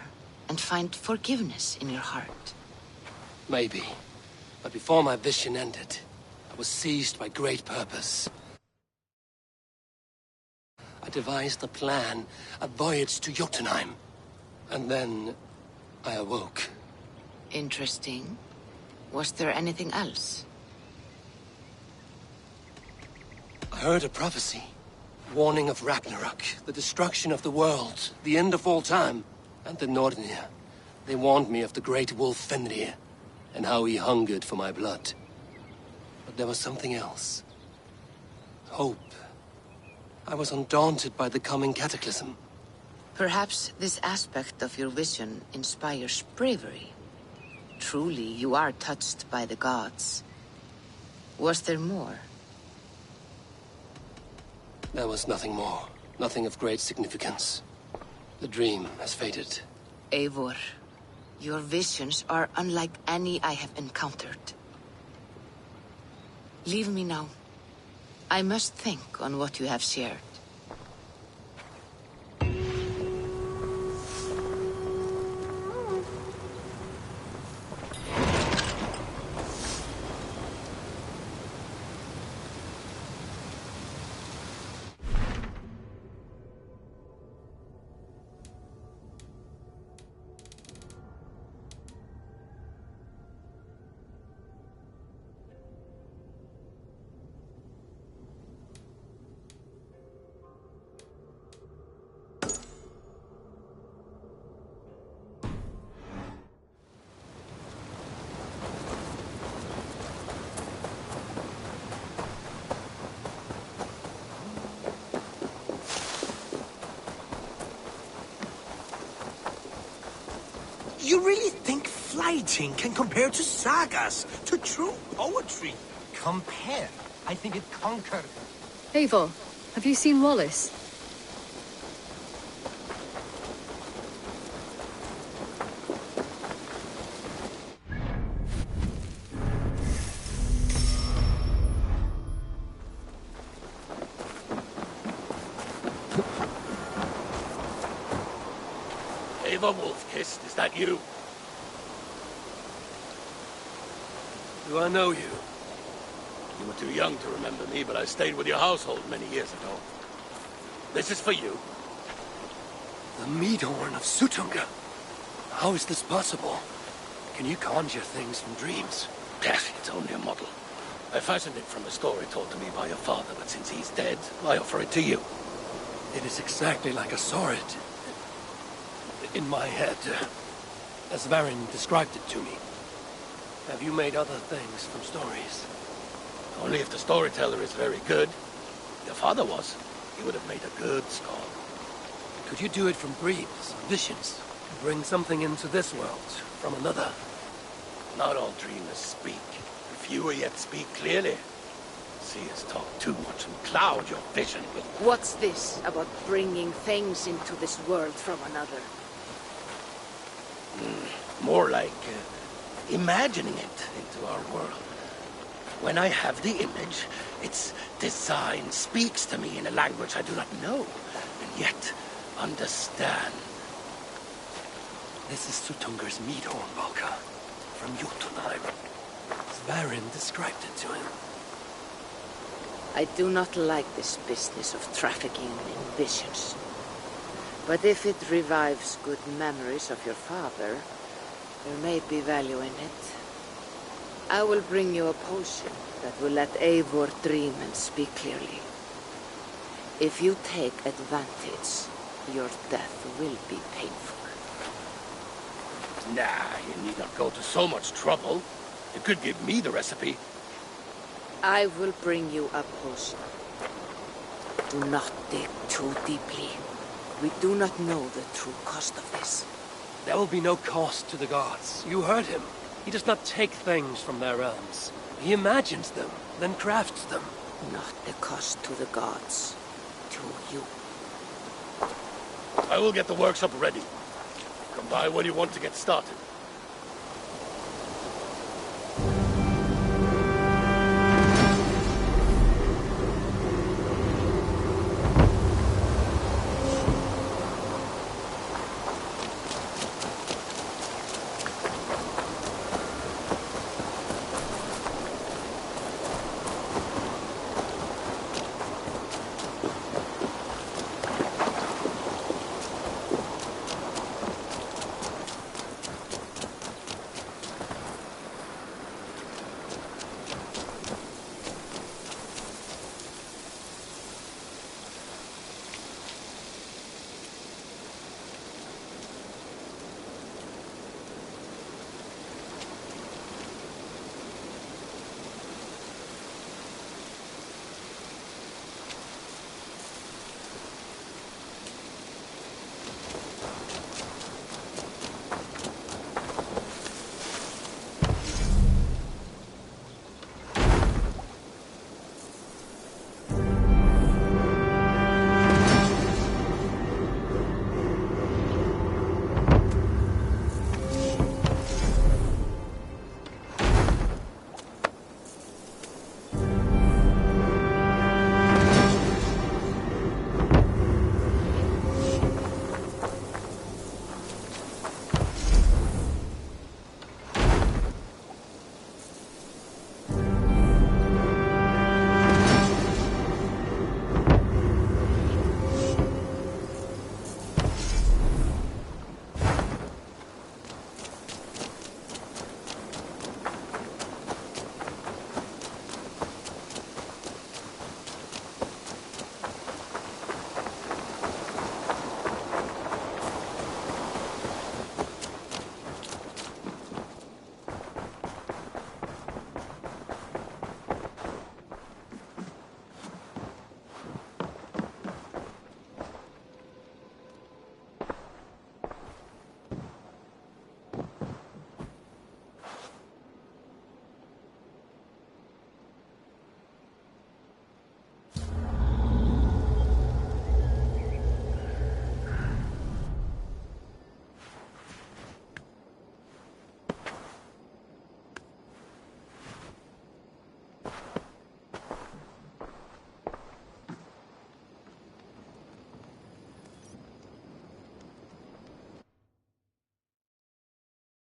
and find forgiveness in your heart. Maybe. But before my vision ended, I was seized by great purpose. I devised a plan, a voyage to Jotunheim. And then I awoke. Interesting. Was there anything else? I heard a prophecy. Warning of Ragnarok, the destruction of the world, the end of all time. And the Nornir. They warned me of the great wolf Fenrir, and how he hungered for my blood. But there was something else. Hope. I was undaunted by the coming cataclysm. Perhaps this aspect of your vision inspires bravery. Truly, you are touched by the gods. Was there more? There was nothing more. Nothing of great significance. The dream has faded. Eivor, your visions are unlike any I have encountered. Leave me now. I must think on what you have shared. You really think fighting can compare to sagas, to true poetry? Compare? I think it conquered. Eivor, have you seen Wallace? Ava Wolfkist, is that you? Do I know you? You were too young to remember me, but I stayed with your household many years ago. This is for you. The Meadhorn of Sutunga. How is this possible? Can you conjure things from dreams? Yes, it's only a model. I fashioned it from a story told to me by your father, but since he's dead, I offer it to you. It is exactly like I saw it. In my head, as Varin described it to me. Have you made other things from stories? Only if the storyteller is very good. Your father was. He would have made a good skald. Could you do it from dreams, visions? Bring something into this world from another? Not all dreamers speak. Fewer yet speak clearly. Seers talk too much and cloud your vision with... What's this about bringing things into this world from another? More like imagining it into our world. When I have the image, its design speaks to me in a language I do not know, and yet understand. This is Sutunger's Meadhorn, Valka, from Jotunheim. Varin described it to him. I do not like this business of trafficking in visions. But if it revives good memories of your father, there may be value in it. I will bring you a potion that will let Eivor dream and speak clearly. If you take advantage, your death will be painful. Nah, you need not go to so much trouble. You could give me the recipe. I will bring you a potion. Do not dig too deeply. We do not know the true cost of this. There will be no cost to the gods. You heard him. He does not take things from their realms. He imagines them, then crafts them. Not the cost to the gods. To you. I will get the workshop ready. Come by when you want to get started.